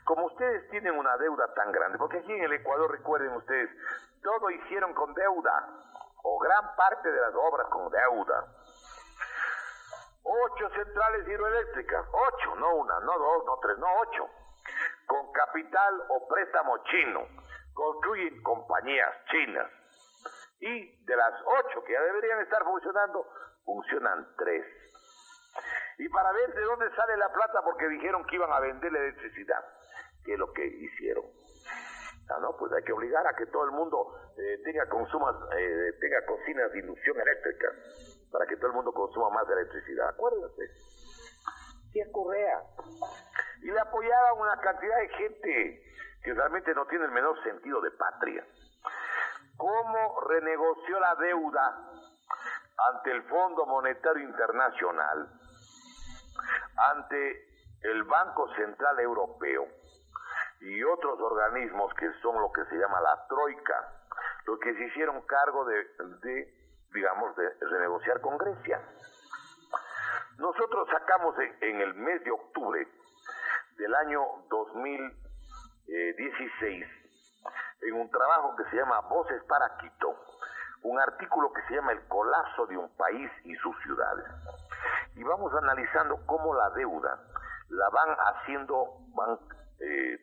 como ustedes tienen una deuda tan grande, porque aquí en el Ecuador, recuerden ustedes, todo hicieron con deuda, o gran parte de las obras con deuda. 8 centrales hidroeléctricas, 8, no una, no 2, no 3, no 8, con capital o préstamo chino, construyen compañías chinas. Y de las 8 que ya deberían estar funcionando, funcionan 3. Y para ver de dónde sale la plata, porque dijeron que iban a vender la electricidad, que es lo que hicieron. No, pues hay que obligar a que todo el mundo tenga cocinas de inducción eléctrica, para que todo el mundo consuma más electricidad. Acuérdense. Sí, a Correa. Y le apoyaban una cantidad de gente que realmente no tiene el menor sentido de patria. ¿Cómo renegoció la deuda ante el Fondo Monetario Internacional, ante el Banco Central Europeo y otros organismos que son lo que se llama la Troika, los que se hicieron cargo de renegociar con Grecia? Nosotros sacamos en el mes de octubre del año 2016, en un trabajo que se llama Voces para Quito, un artículo que se llama El colapso de un país y sus ciudades. Y vamos analizando cómo la deuda la van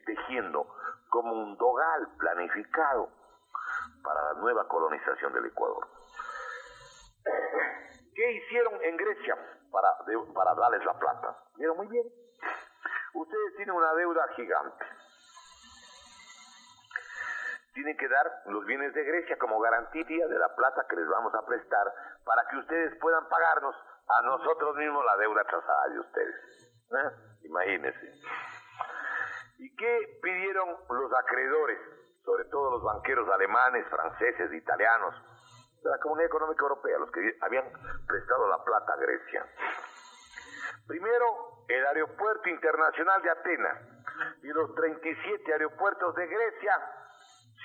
tejiendo como un dogal planificado para la nueva colonización del Ecuador. ¿Qué hicieron en Grecia para darles la plata? Vieron muy bien. Ustedes tienen una deuda gigante. Tienen que dar los bienes de Grecia como garantía de la plata que les vamos a prestar para que ustedes puedan pagarnos a nosotros mismos la deuda trazada de ustedes. Imagínense. ¿Y qué pidieron los acreedores? Sobre todo los banqueros alemanes, franceses, italianos, de la Comunidad Económica Europea, los que habían prestado la plata a Grecia. Primero, el aeropuerto internacional de Atenas y los 37 aeropuertos de Grecia,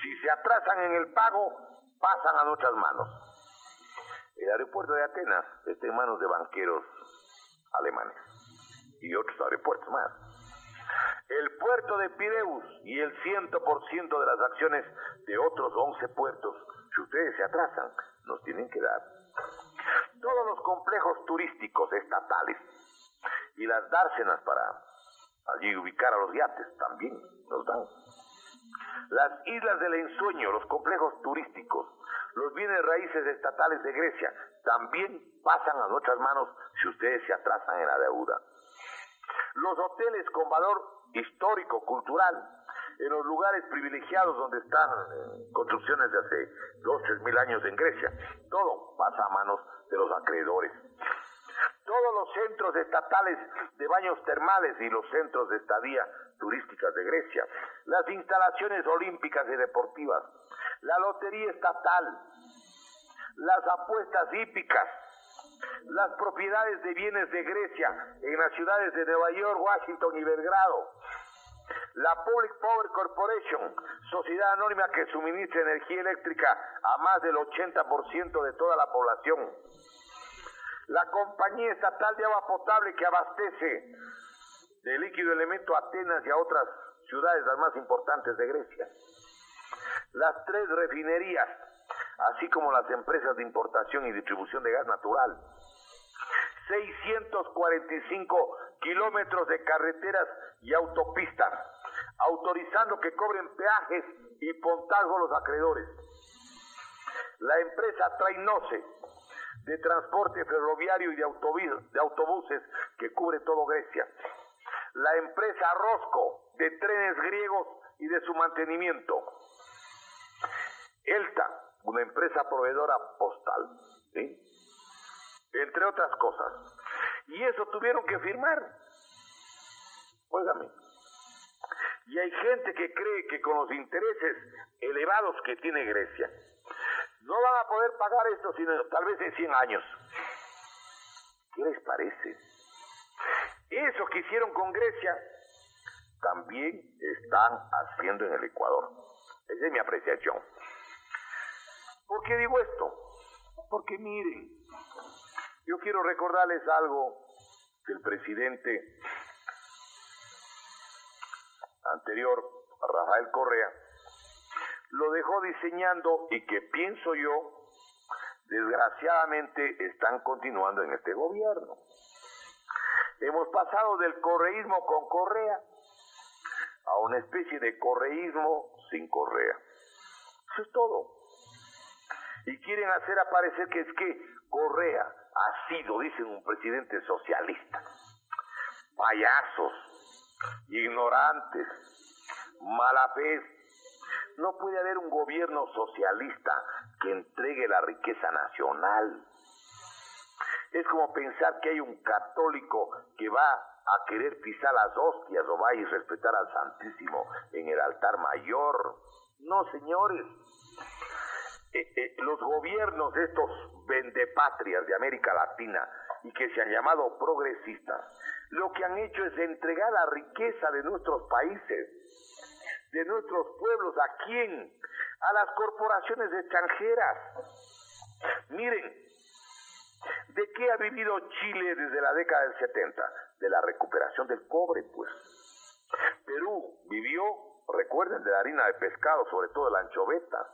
si se atrasan en el pago, pasan a nuestras manos. El aeropuerto de Atenas está en manos de banqueros alemanes y otros aeropuertos más. El puerto de Pireus y el 100% de las acciones de otros 11 puertos, si ustedes se atrasan, nos tienen que dar. Todos los complejos turísticos estatales y las dársenas para allí ubicar a los yates también nos dan. Las islas del ensueño, los complejos turísticos, los bienes raíces estatales de Grecia también pasan a nuestras manos si ustedes se atrasan en la deuda. Los hoteles con valor histórico, cultural, en los lugares privilegiados donde están construcciones de hace 2.000-3.000 años en Grecia. Todo pasa a manos de los acreedores. Todos los centros estatales de baños termales y los centros de estadía turísticas de Grecia, las instalaciones olímpicas y deportivas, la lotería estatal, las apuestas hípicas, las propiedades de bienes de Grecia en las ciudades de Nueva York, Washington y Belgrado, la Public Power Corporation, sociedad anónima que suministra energía eléctrica a más del 80% de toda la población, la compañía estatal de agua potable que abastece de líquido elemento a Atenas y a otras ciudades las más importantes de Grecia, las 3 refinerías, así como las empresas de importación y distribución de gas natural, 645 kilómetros de carreteras y autopistas, autorizando que cobren peajes y pontazgo los acreedores, la empresa Trainose, de transporte ferroviario y de autobuses que cubre todo Grecia, la empresa Rosco, de trenes griegos y de su mantenimiento, Elta, una empresa proveedora postal, ¿sí?, entre otras cosas. Y eso tuvieron que firmar. Óigame. Y hay gente que cree que con los intereses elevados que tiene Grecia, no van a poder pagar esto sino tal vez en 100 años. ¿Qué les parece? Eso que hicieron con Grecia, también están haciendo en el Ecuador. Esa es mi apreciación. ¿Por qué digo esto? Porque miren, yo quiero recordarles algo que el presidente anterior, Rafael Correa, lo dejó diseñando y que pienso yo, desgraciadamente están continuando en este gobierno. Hemos pasado del correísmo con Correa a una especie de correísmo sin Correa. Eso es todo. Y quieren hacer aparecer que es que Correa ha sido, dicen, un presidente socialista. Payasos, ignorantes, mala fe. No puede haber un gobierno socialista que entregue la riqueza nacional. Es como pensar que hay un católico que va a querer pisar las hostias o va a irrespetar al Santísimo en el altar mayor. No, señores. Los gobiernos de estos vendepatrias de América Latina y que se han llamado progresistas, lo que han hecho es entregar la riqueza de nuestros países, de nuestros pueblos, ¿a quién? A las corporaciones extranjeras. Miren, ¿de qué ha vivido Chile desde la década del 70? De la recuperación del cobre, pues. Perú vivió, recuerden, de la harina de pescado, sobre todo de la anchoveta,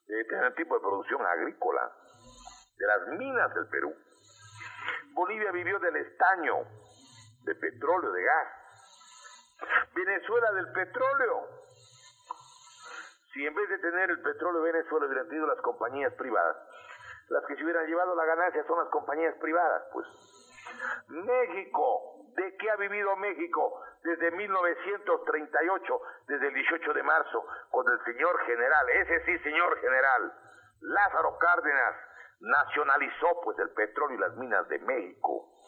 de este tipo de producción agrícola, de las minas del Perú. Bolivia vivió del estaño, de petróleo, de gas. Venezuela del petróleo. Si en vez de tener el petróleo Venezuela hubieran tenido las compañías privadas, las que se hubieran llevado la ganancia son las compañías privadas, pues. México, ¿de qué ha vivido México desde 1938, desde el 18 de marzo, cuando el señor general, ese sí señor general, Lázaro Cárdenas, nacionalizó pues el petróleo y las minas de México?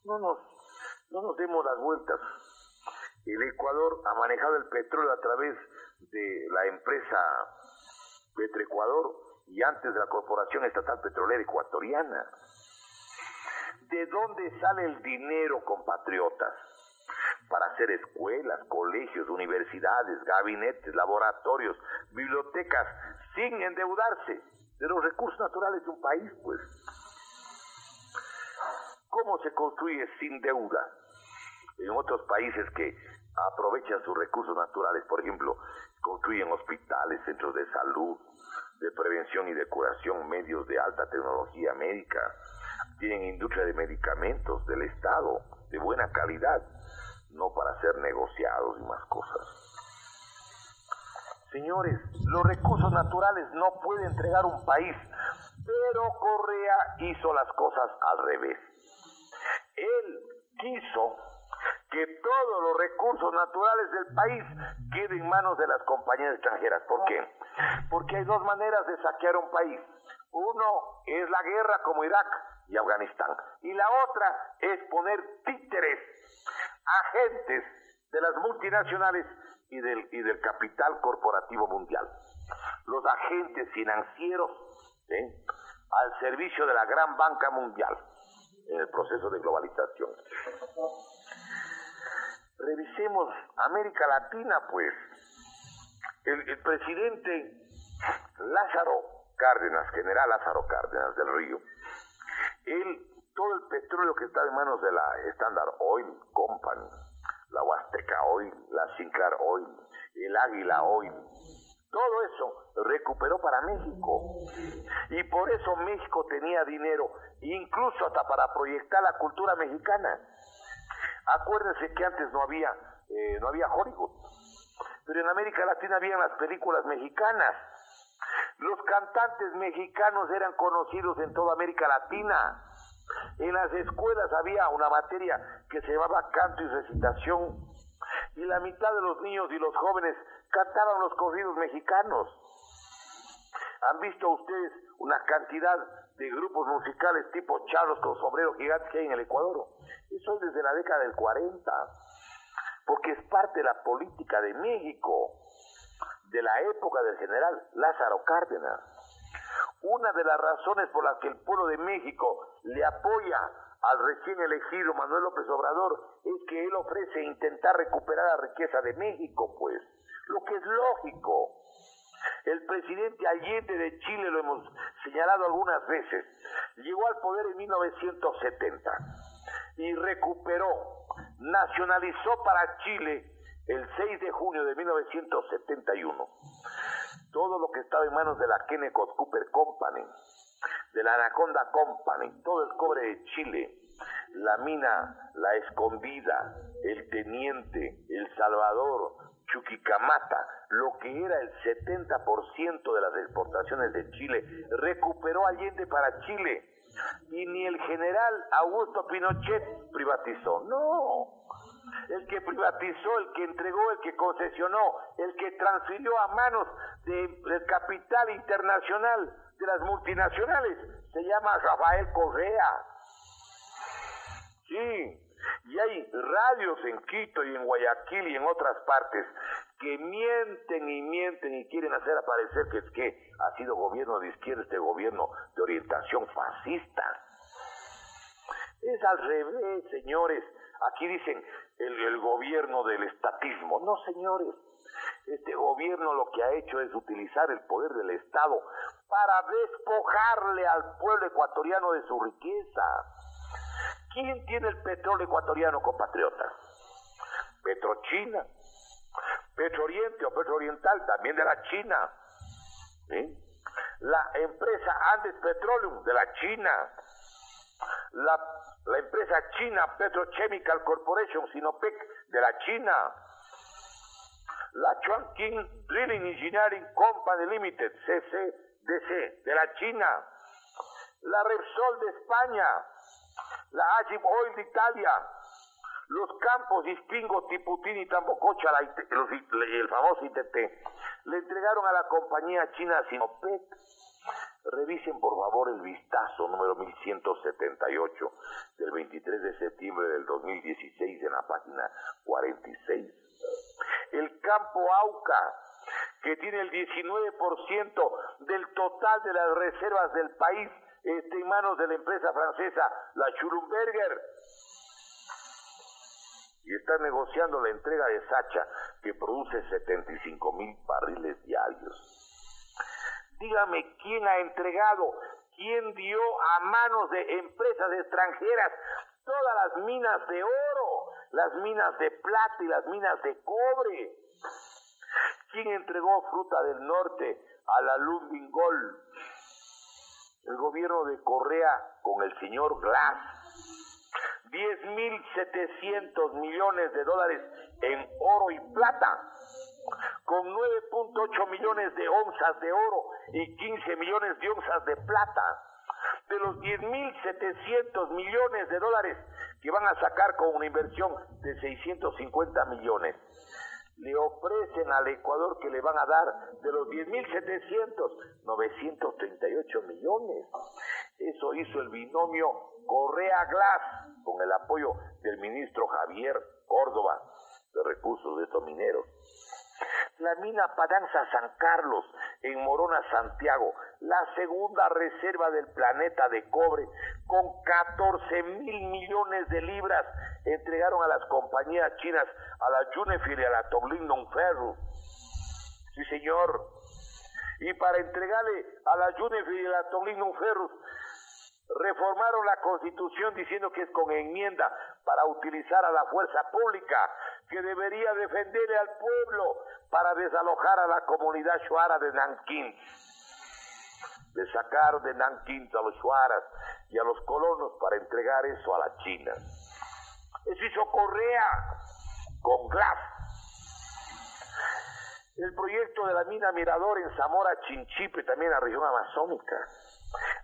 No nos demos las vueltas. El Ecuador ha manejado el petróleo a través de la empresa Petroecuador y antes de la Corporación Estatal Petrolera Ecuatoriana. ¿De dónde sale el dinero, compatriotas? Para hacer escuelas, colegios, universidades, gabinetes, laboratorios, bibliotecas, sin endeudarse de los recursos naturales de un país, pues. ¿Cómo se construye sin deuda? En otros países que aprovechan sus recursos naturales, por ejemplo, construyen hospitales, centros de salud, de prevención y de curación, medios de alta tecnología médica, tienen industria de medicamentos del Estado, de buena calidad, no para ser negociados y más cosas. Señores, los recursos naturales no puede entregar un país, pero Correa hizo las cosas al revés. Él quiso que todos los recursos naturales del país queden en manos de las compañías extranjeras. ¿Por qué? Porque hay dos maneras de saquear un país. Uno es la guerra como Irak y Afganistán. Y la otra es poner títeres, agentes de las multinacionales y del capital corporativo mundial. Los agentes financieros al servicio de la gran banca mundial en el proceso de globalización. Revisemos América Latina, pues. El presidente Lázaro Cárdenas, general Lázaro Cárdenas del Río, todo el petróleo que estaba en manos de la Standard Oil Company, la Huasteca Oil, la Sinclair Oil, el Águila Oil, todo eso recuperó para México. Y por eso México tenía dinero, incluso hasta para proyectar la cultura mexicana. Acuérdense que antes no había Hollywood, pero en América Latina habían las películas mexicanas. Los cantantes mexicanos eran conocidos en toda América Latina. En las escuelas había una materia que se llamaba canto y recitación, y la mitad de los niños y los jóvenes cantaban los corridos mexicanos. ¿Han visto ustedes una cantidad de grupos musicales tipo charros con sombrero gigante que hay en el Ecuador? Eso es desde la década del 40, porque es parte de la política de México, de la época del general Lázaro Cárdenas. Una de las razones por las que el pueblo de México le apoya al recién elegido Manuel López Obrador es que él ofrece intentar recuperar la riqueza de México, pues, lo que es lógico. El presidente Allende de Chile, lo hemos señalado algunas veces, llegó al poder en 1970 y recuperó, nacionalizó para Chile el 6 de junio de 1971 todo lo que estaba en manos de la Kennecott Cooper Company, de la Anaconda Company, todo el cobre de Chile, la mina La Escondida, el Teniente, El Salvador, Chuquicamata, lo que era el 70% de las exportaciones de Chile, recuperó Allende para Chile. Y ni el general Augusto Pinochet privatizó, no. El que privatizó, el que entregó, el que concesionó, el que transfirió a manos del capital internacional de las multinacionales, se llama Rafael Correa. Sí, y hay radios en Quito y en Guayaquil y en otras partes que mienten y quieren hacer aparecer que es que ha sido gobierno de izquierda, este gobierno de orientación fascista. Es al revés, señores. Aquí dicen el gobierno del estatismo. No, señores. Este gobierno lo que ha hecho es utilizar el poder del Estado para despojarle al pueblo ecuatoriano de su riqueza. ¿Quién tiene el petróleo ecuatoriano, compatriotas? Petrochina, Petrooriente o Petrooriental, también de la China. ¿Sí? La empresa Andes Petroleum, de la China. La empresa china Petrochemical Corporation, Sinopec, de la China. La Chongqing Drilling Engineering Company Limited, CCDC, de la China. La Repsol de España. La Agip Oil de Italia. Los campos Ispingo, Tiputín y Tambococha, el famoso ITT, le entregaron a la compañía china Sinopec. Revisen por favor el vistazo número 1178 del 23 de septiembre del 2016 en la página 46. El campo Auca, que tiene el 19% del total de las reservas del país, está en manos de la empresa francesa, la Schlumberger. Y está negociando la entrega de Sacha, que produce 75,000 barriles diarios. Dígame, ¿quién ha entregado, quién dio a manos de empresas extranjeras todas las minas de oro, las minas de plata y las minas de cobre? ¿Quién entregó Fruta del Norte a la Lundin Gold? El gobierno de Correa con el señor Glass. 10.700 millones de dólares en oro y plata, con 9.8 millones de onzas de oro y 15 millones de onzas de plata. De los 10.700 millones de dólares que van a sacar con una inversión de 650 millones. Le ofrecen al Ecuador que le van a dar de los 10.700, 938 millones. Eso hizo el binomio Correa-Glass con el apoyo del ministro Javier Córdoba de Recursos de estos mineros. La mina Padanza San Carlos, en Morona, Santiago, la segunda reserva del planeta de cobre, con 14.000 millones de libras, entregaron a las compañías chinas, a la Junefil y a la Tobling Nonferro. Sí, señor. Y para entregarle a la Junefil y a la Tobling Nonferro, reformaron la Constitución diciendo que es con enmienda para utilizar a la fuerza pública que debería defenderle al pueblo para desalojar a la comunidad shuara de Nankín. Le sacaron de Nankín a los shuaras y a los colonos para entregar eso a la China. Eso hizo Correa con Glass. El proyecto de la mina Mirador en Zamora, Chinchipe, también en la región amazónica.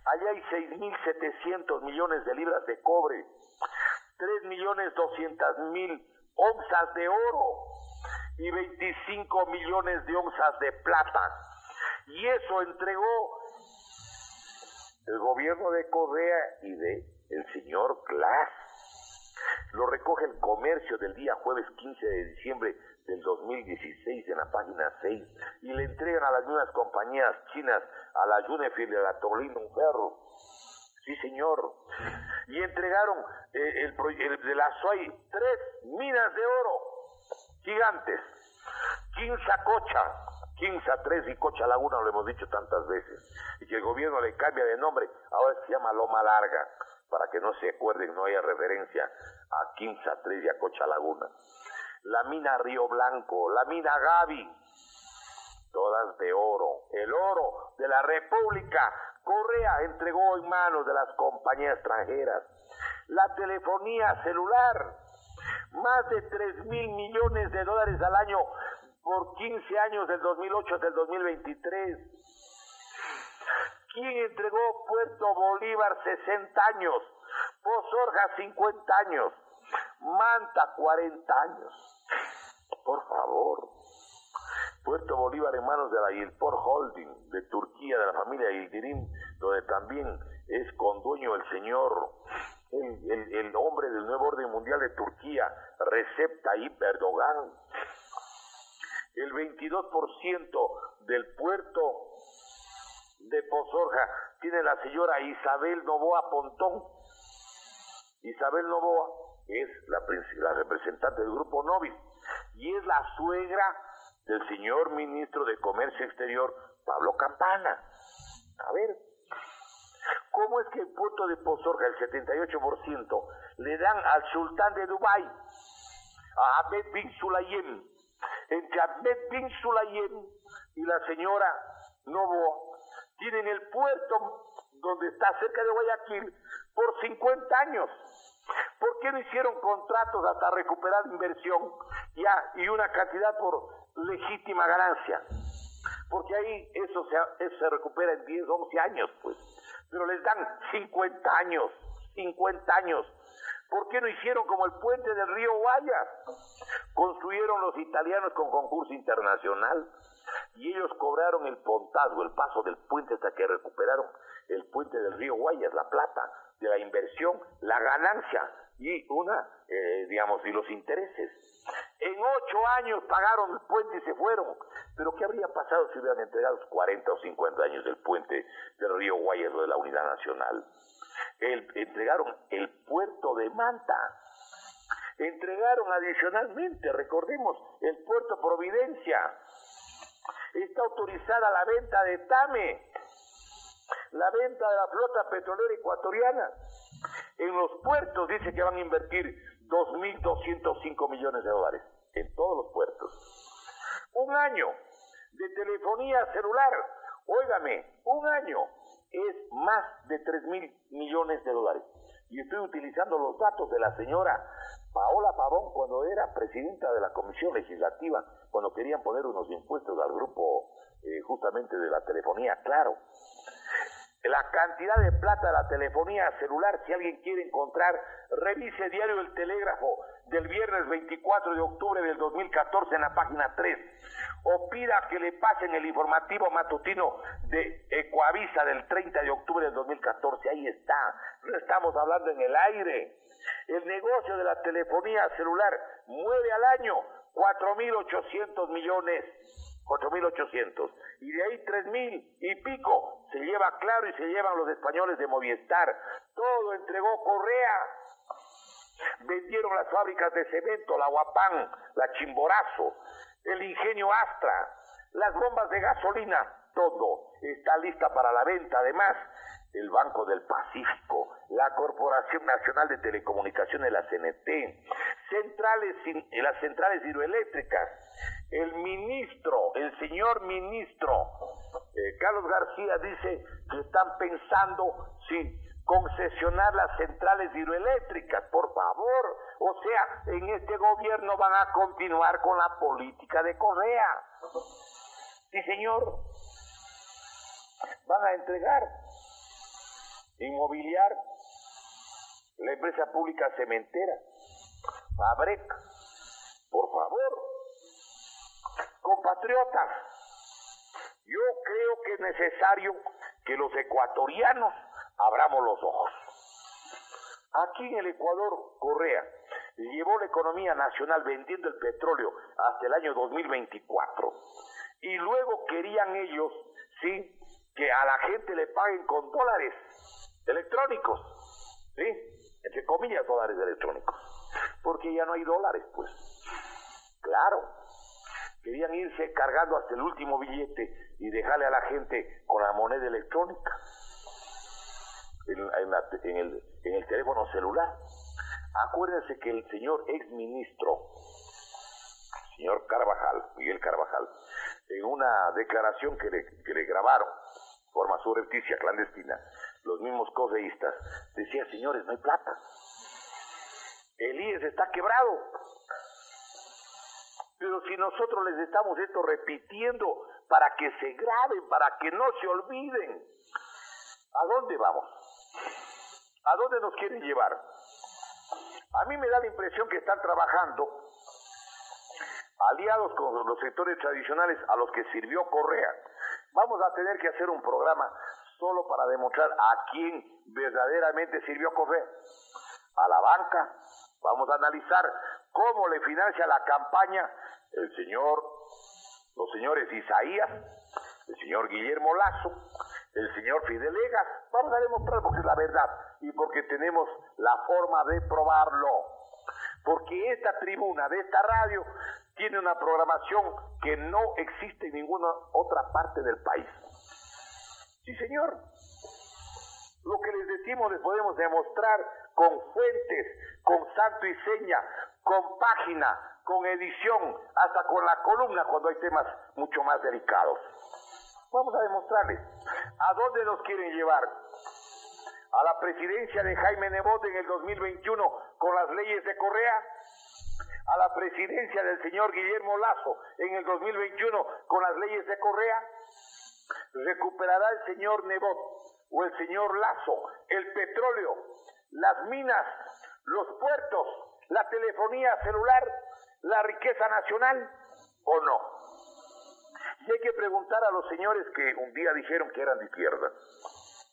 Allá hay 6.700 millones de libras de cobre, 3.200.000 onzas de oro y 25 millones de onzas de plata. Y eso entregó el gobierno de Correa y de el señor Glass. Lo recoge el Comercio del día jueves 15 de diciembre del 2016 en la página 6 y le entregan a las mismas compañías chinas, a la Junefil y a la Tobling Ferro. Sí, señor. Y entregaron de la SOAI 3 minas de oro gigantes. Quinza Cocha, Quinza 3 y Cocha Laguna, lo hemos dicho tantas veces. Y que el gobierno le cambia de nombre, ahora se llama Loma Larga, para que no se acuerden, no haya referencia a Quinza 3 y a Cocha Laguna. La mina Río Blanco, la mina Gavi, todas de oro. El oro de la República, Correa entregó en manos de las compañías extranjeras. La telefonía celular, más de 3.000 millones de dólares al año por 15 años del 2008 hasta el 2023. ¿Quién entregó Puerto Bolívar 60 años? Pozorga 50 años. Manta 40 años. Por favor. Puerto Bolívar en manos de la Yilpor Holding de Turquía, de la familia Yildirim, donde también es condueño el señor, el hombre del nuevo orden mundial de Turquía, Recep Tayyip Erdogan. El 22% del puerto de Pozorja tiene la señora Isabel Novoa Pontón. Isabel Novoa es la representante del Grupo Novis y es la suegra del señor ministro de Comercio Exterior, Pablo Campana. A ver, ¿cómo es que el puerto de Pozorja, el 78%, le dan al sultán de Dubái, a Ahmed bin Sulayem? Entre Ahmed bin Sulayem y la señora Novoa tienen el puerto donde está cerca de Guayaquil por 50 años. ¿Por qué no hicieron contratos hasta recuperar inversión y una cantidad por legítima ganancia? Porque ahí eso se recupera en 10, 11 años, pues. Pero les dan 50 años. ¿Por qué no hicieron como el puente del río Guayas? Construyeron los italianos con concurso internacional y ellos cobraron el pontazgo, el paso del puente hasta que recuperaron el puente del río Guayas, la plata de la inversión, la ganancia y y los intereses. En 8 años pagaron el puente y se fueron. Pero ¿qué habría pasado si hubieran entregado los 40 o 50 años del puente del río Guayas o de la Unidad Nacional? Entregaron el puerto de Manta. Entregaron adicionalmente, recordemos, el puerto Providencia. Está autorizada la venta de Tame, la venta de la flota petrolera ecuatoriana. En los puertos dice que van a invertir 2.205 millones de dólares en todos los puertos. Un año de telefonía celular, óigame, un año es más de 3.000 millones de dólares. Y estoy utilizando los datos de la señora Paola Pavón cuando era presidenta de la Comisión Legislativa, cuando querían poner unos impuestos al grupo justamente de la telefonía, claro. la cantidad de plata de la telefonía celular. Si alguien quiere encontrar, revise Diario El Telégrafo del viernes 24 de octubre del 2014 en la página 3, o pida que le pasen el informativo matutino de Ecoavisa del 30 de octubre del 2014, ahí está, no estamos hablando en el aire. El negocio de la telefonía celular mueve al año 4.800 millones, 4.800, y de ahí 3.000 y pico se lleva Claro y se llevan los españoles de Movistar. Todo entregó Correa. Vendieron las fábricas de cemento, la Huapán, la Chimborazo, el ingenio Astra, las bombas de gasolina, todo está lista para la venta. Además, el Banco del Pacífico, la Corporación Nacional de Telecomunicaciones, la CNT, las centrales hidroeléctricas, el señor ministro Carlos García dice que están pensando concesionar las centrales hidroeléctricas, por favor. O sea, en este gobierno van a continuar con la política de Correa. Sí, señor. Van a entregar, inmobiliar, la empresa pública cementera, Fabrec, por favor. Compatriotas, yo creo que es necesario que los ecuatorianos abramos los ojos. Aquí en el Ecuador, Correa llevó la economía nacional vendiendo el petróleo hasta el año 2024. Y luego querían ellos, que a la gente le paguen con dólares electrónicos, entre comillas dólares electrónicos, porque ya no hay dólares, pues. Claro, querían irse cargando hasta el último billete y dejarle a la gente con la moneda electrónica en el teléfono celular. Acuérdense que el señor exministro, señor Carvajal, Miguel Carvajal, en una declaración que le grabaron de forma subrepticia, clandestina, los mismos correístas, decía: señores, no hay plata, el IES está quebrado. Pero si nosotros les estamos esto repitiendo para que se graben, para que no se olviden, ¿a dónde vamos? ¿A dónde nos quieren llevar? A mí me da la impresión que están trabajando aliados con los sectores tradicionales a los que sirvió Correa. Vamos a tener que hacer un programa solo para demostrar a quién verdaderamente sirvió Correa. A la banca. Vamos a analizar cómo le financia la campaña los señores Isaías, el señor Guillermo Lasso, el señor Fidel Egas. Vamos a demostrar, porque es la verdad y porque tenemos la forma de probarlo. Porque esta tribuna de esta radio tiene una programación que no existe en ninguna otra parte del país. Sí, señor. Lo que les decimos les podemos demostrar con fuentes, con santo y seña, con página, con edición, hasta con la columna cuando hay temas mucho más delicados. Vamos a demostrarles a dónde nos quieren llevar. A la presidencia de Jaime Nebot en el 2021 con las leyes de Correa. A la presidencia del señor Guillermo Lasso en el 2021 con las leyes de Correa. ¿Recuperará el señor Nebot o el señor Lasso el petróleo, las minas, los puertos, la telefonía celular, la riqueza nacional o no? Y hay que preguntar a los señores que un día dijeron que eran de izquierda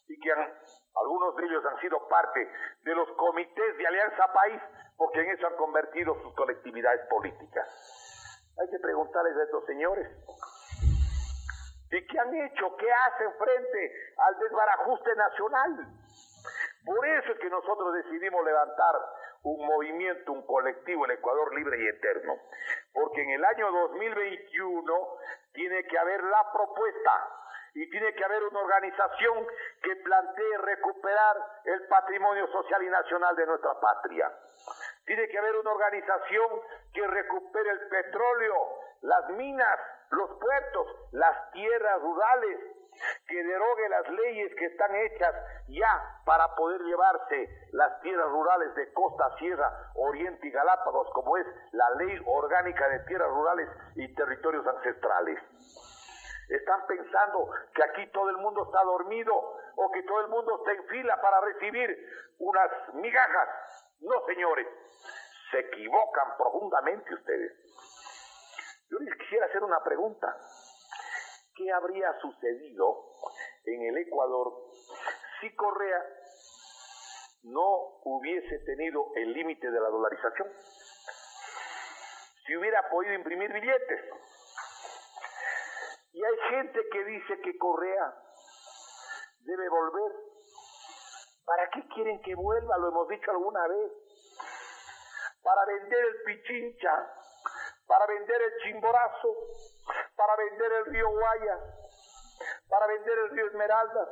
y que algunos de ellos han sido parte de los comités de Alianza País, porque en eso han convertido sus colectividades políticas. Hay que preguntarles a estos señores. ¿Y qué han hecho? ¿Qué hacen frente al desbarajuste nacional? Por eso es que nosotros decidimos levantar un movimiento, un colectivo, el Ecuador Libre y Eterno. Porque en el año 2021 tiene que haber la propuesta y tiene que haber una organización que plantee recuperar el patrimonio social y nacional de nuestra patria. Tiene que haber una organización que recupere el petróleo, las minas, los puertos, las tierras rurales, que derogue las leyes que están hechas ya para poder llevarse las tierras rurales de costa, sierra, oriente y Galápagos, como es la Ley Orgánica de Tierras Rurales y Territorios Ancestrales. Están pensando que aquí todo el mundo está dormido. o que todo el mundo esté en fila para recibir unas migajas. No, señores, se equivocan profundamente ustedes. Yo les quisiera hacer una pregunta. ¿Qué habría sucedido en el Ecuador si Correa no hubiese tenido el límite de la dolarización? Si hubiera podido imprimir billetes. Y hay gente que dice que Correa debe volver. ¿Para qué quieren que vuelva? Lo hemos dicho alguna vez. Para vender el Pichincha, para vender el Chimborazo, para vender el río Guaya, para vender el río Esmeralda,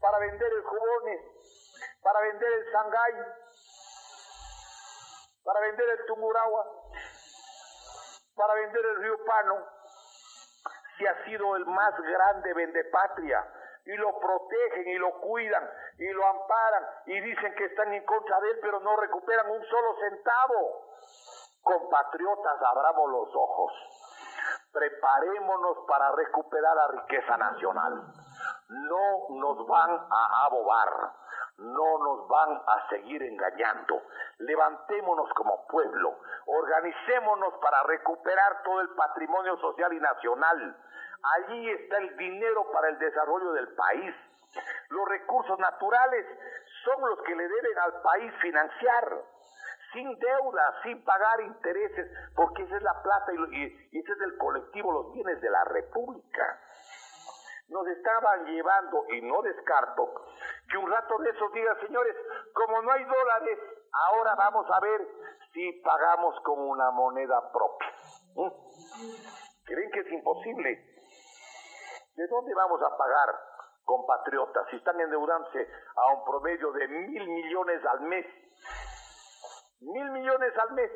para vender el Jubones, para vender el Sangay, para vender el Tungurahua, para vender el río Pano. Si ha sido el más grande vendepatria, y lo protegen y lo cuidan y lo amparan y dicen que están en contra de él, pero no recuperan un solo centavo. Compatriotas, abramos los ojos. Preparémonos para recuperar la riqueza nacional. No nos van a abobar, no nos van a seguir engañando. Levantémonos como pueblo, organicémonos para recuperar todo el patrimonio social y nacional. Allí está el dinero para el desarrollo del país. Los recursos naturales son los que le deben al país financiar, sin deuda, sin pagar intereses, porque esa es la plata y ese es del colectivo, los bienes de la República. Nos estaban llevando, y no descarto, que un rato de esos digan, señores, como no hay dólares, ahora vamos a ver si pagamos con una moneda propia. ¿Creen que es imposible? ¿De dónde vamos a pagar, compatriotas, si están endeudándose a un promedio de 1.000 millones al mes? 1.000 millones al mes.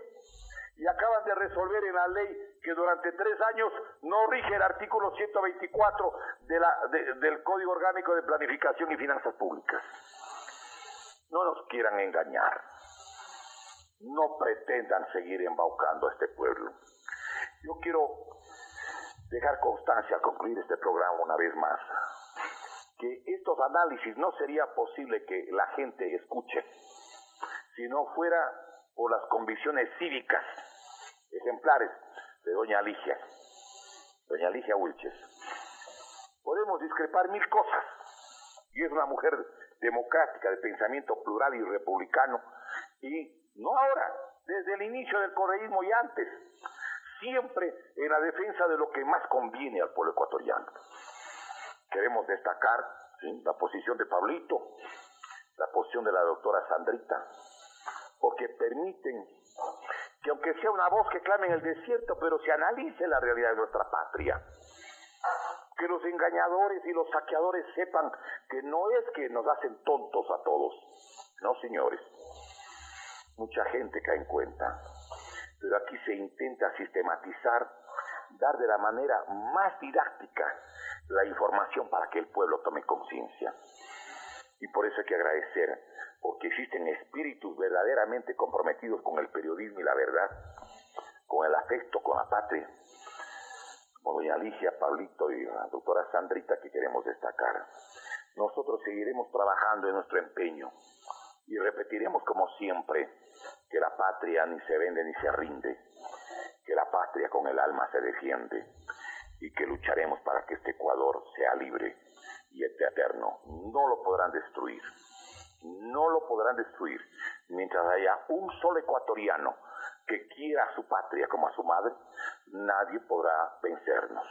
Y acaban de resolver en la ley que durante 3 años no rige el artículo 124 del Código Orgánico de Planificación y Finanzas Públicas. No nos quieran engañar. No pretendan seguir embaucando a este pueblo. Yo quiero dejar constancia al concluir este programa una vez más, que estos análisis no sería posible que la gente escuche si no fuera por las convicciones cívicas ejemplares de doña Ligia Wilches. Podemos discrepar 1000 cosas, y es una mujer democrática, de pensamiento plural y republicano, y no ahora, desde el inicio del correísmo y antes, siempre en la defensa de lo que más conviene al pueblo ecuatoriano. Queremos destacar, ¿sí?, la posición de Pablito, la posición de la doctora Sandrita, porque permiten que, aunque sea una voz que clame en el desierto, pero se analice la realidad de nuestra patria. Que los engañadores y los saqueadores sepan que no es que nos hacen tontos a todos. No, señores. Mucha gente cae en cuenta. Pero aquí se intenta sistematizar, dar de la manera más didáctica la información para que el pueblo tome conciencia. Y por eso hay que agradecer, porque existen espíritus verdaderamente comprometidos con el periodismo y la verdad, con el afecto, con la patria, como doña Ligia, Pablito y la doctora Sandrita, que queremos destacar. Nosotros seguiremos trabajando en nuestro empeño y repetiremos como siempre que la patria ni se vende ni se rinde, que la patria con el alma se defiende y que lucharemos para que este Ecuador sea libre y eterno. No lo podrán destruir, no lo podrán destruir mientras haya un solo ecuatoriano que quiera a su patria como a su madre. Nadie podrá vencernos,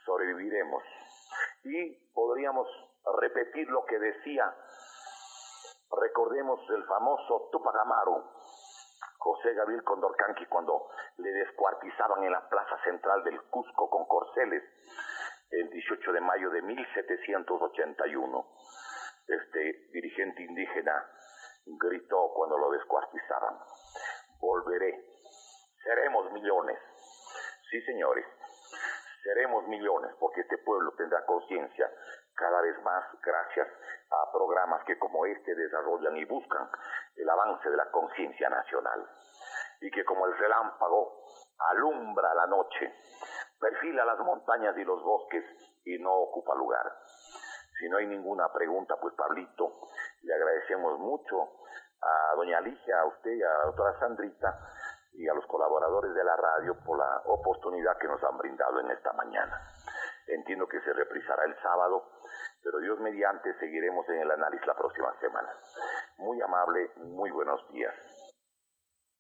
sobreviviremos y podríamos repetir lo que decía, recordemos el famoso Tupac Amaru, José Gabriel Condorcanqui, cuando le descuartizaban en la plaza central del Cusco con corceles el 18 de mayo de 1781. Este dirigente indígena gritó cuando lo descuartizaban: volveré, seremos millones. Sí, señores, seremos millones, porque este pueblo tendrá conciencia cada vez más gracias a programas que como este desarrollan y buscan el avance de la conciencia nacional, y que como el relámpago alumbra la noche, perfila las montañas y los bosques y no ocupa lugar. Si no hay ninguna pregunta, pues Pablito, le agradecemos mucho a doña Alicia, a usted y a la doctora Sandrita y a los colaboradores de la radio por la oportunidad que nos han brindado en esta mañana. Entiendo que se reprisará el sábado, pero Dios mediante seguiremos en el análisis la próxima semana. Muy amable, muy buenos días.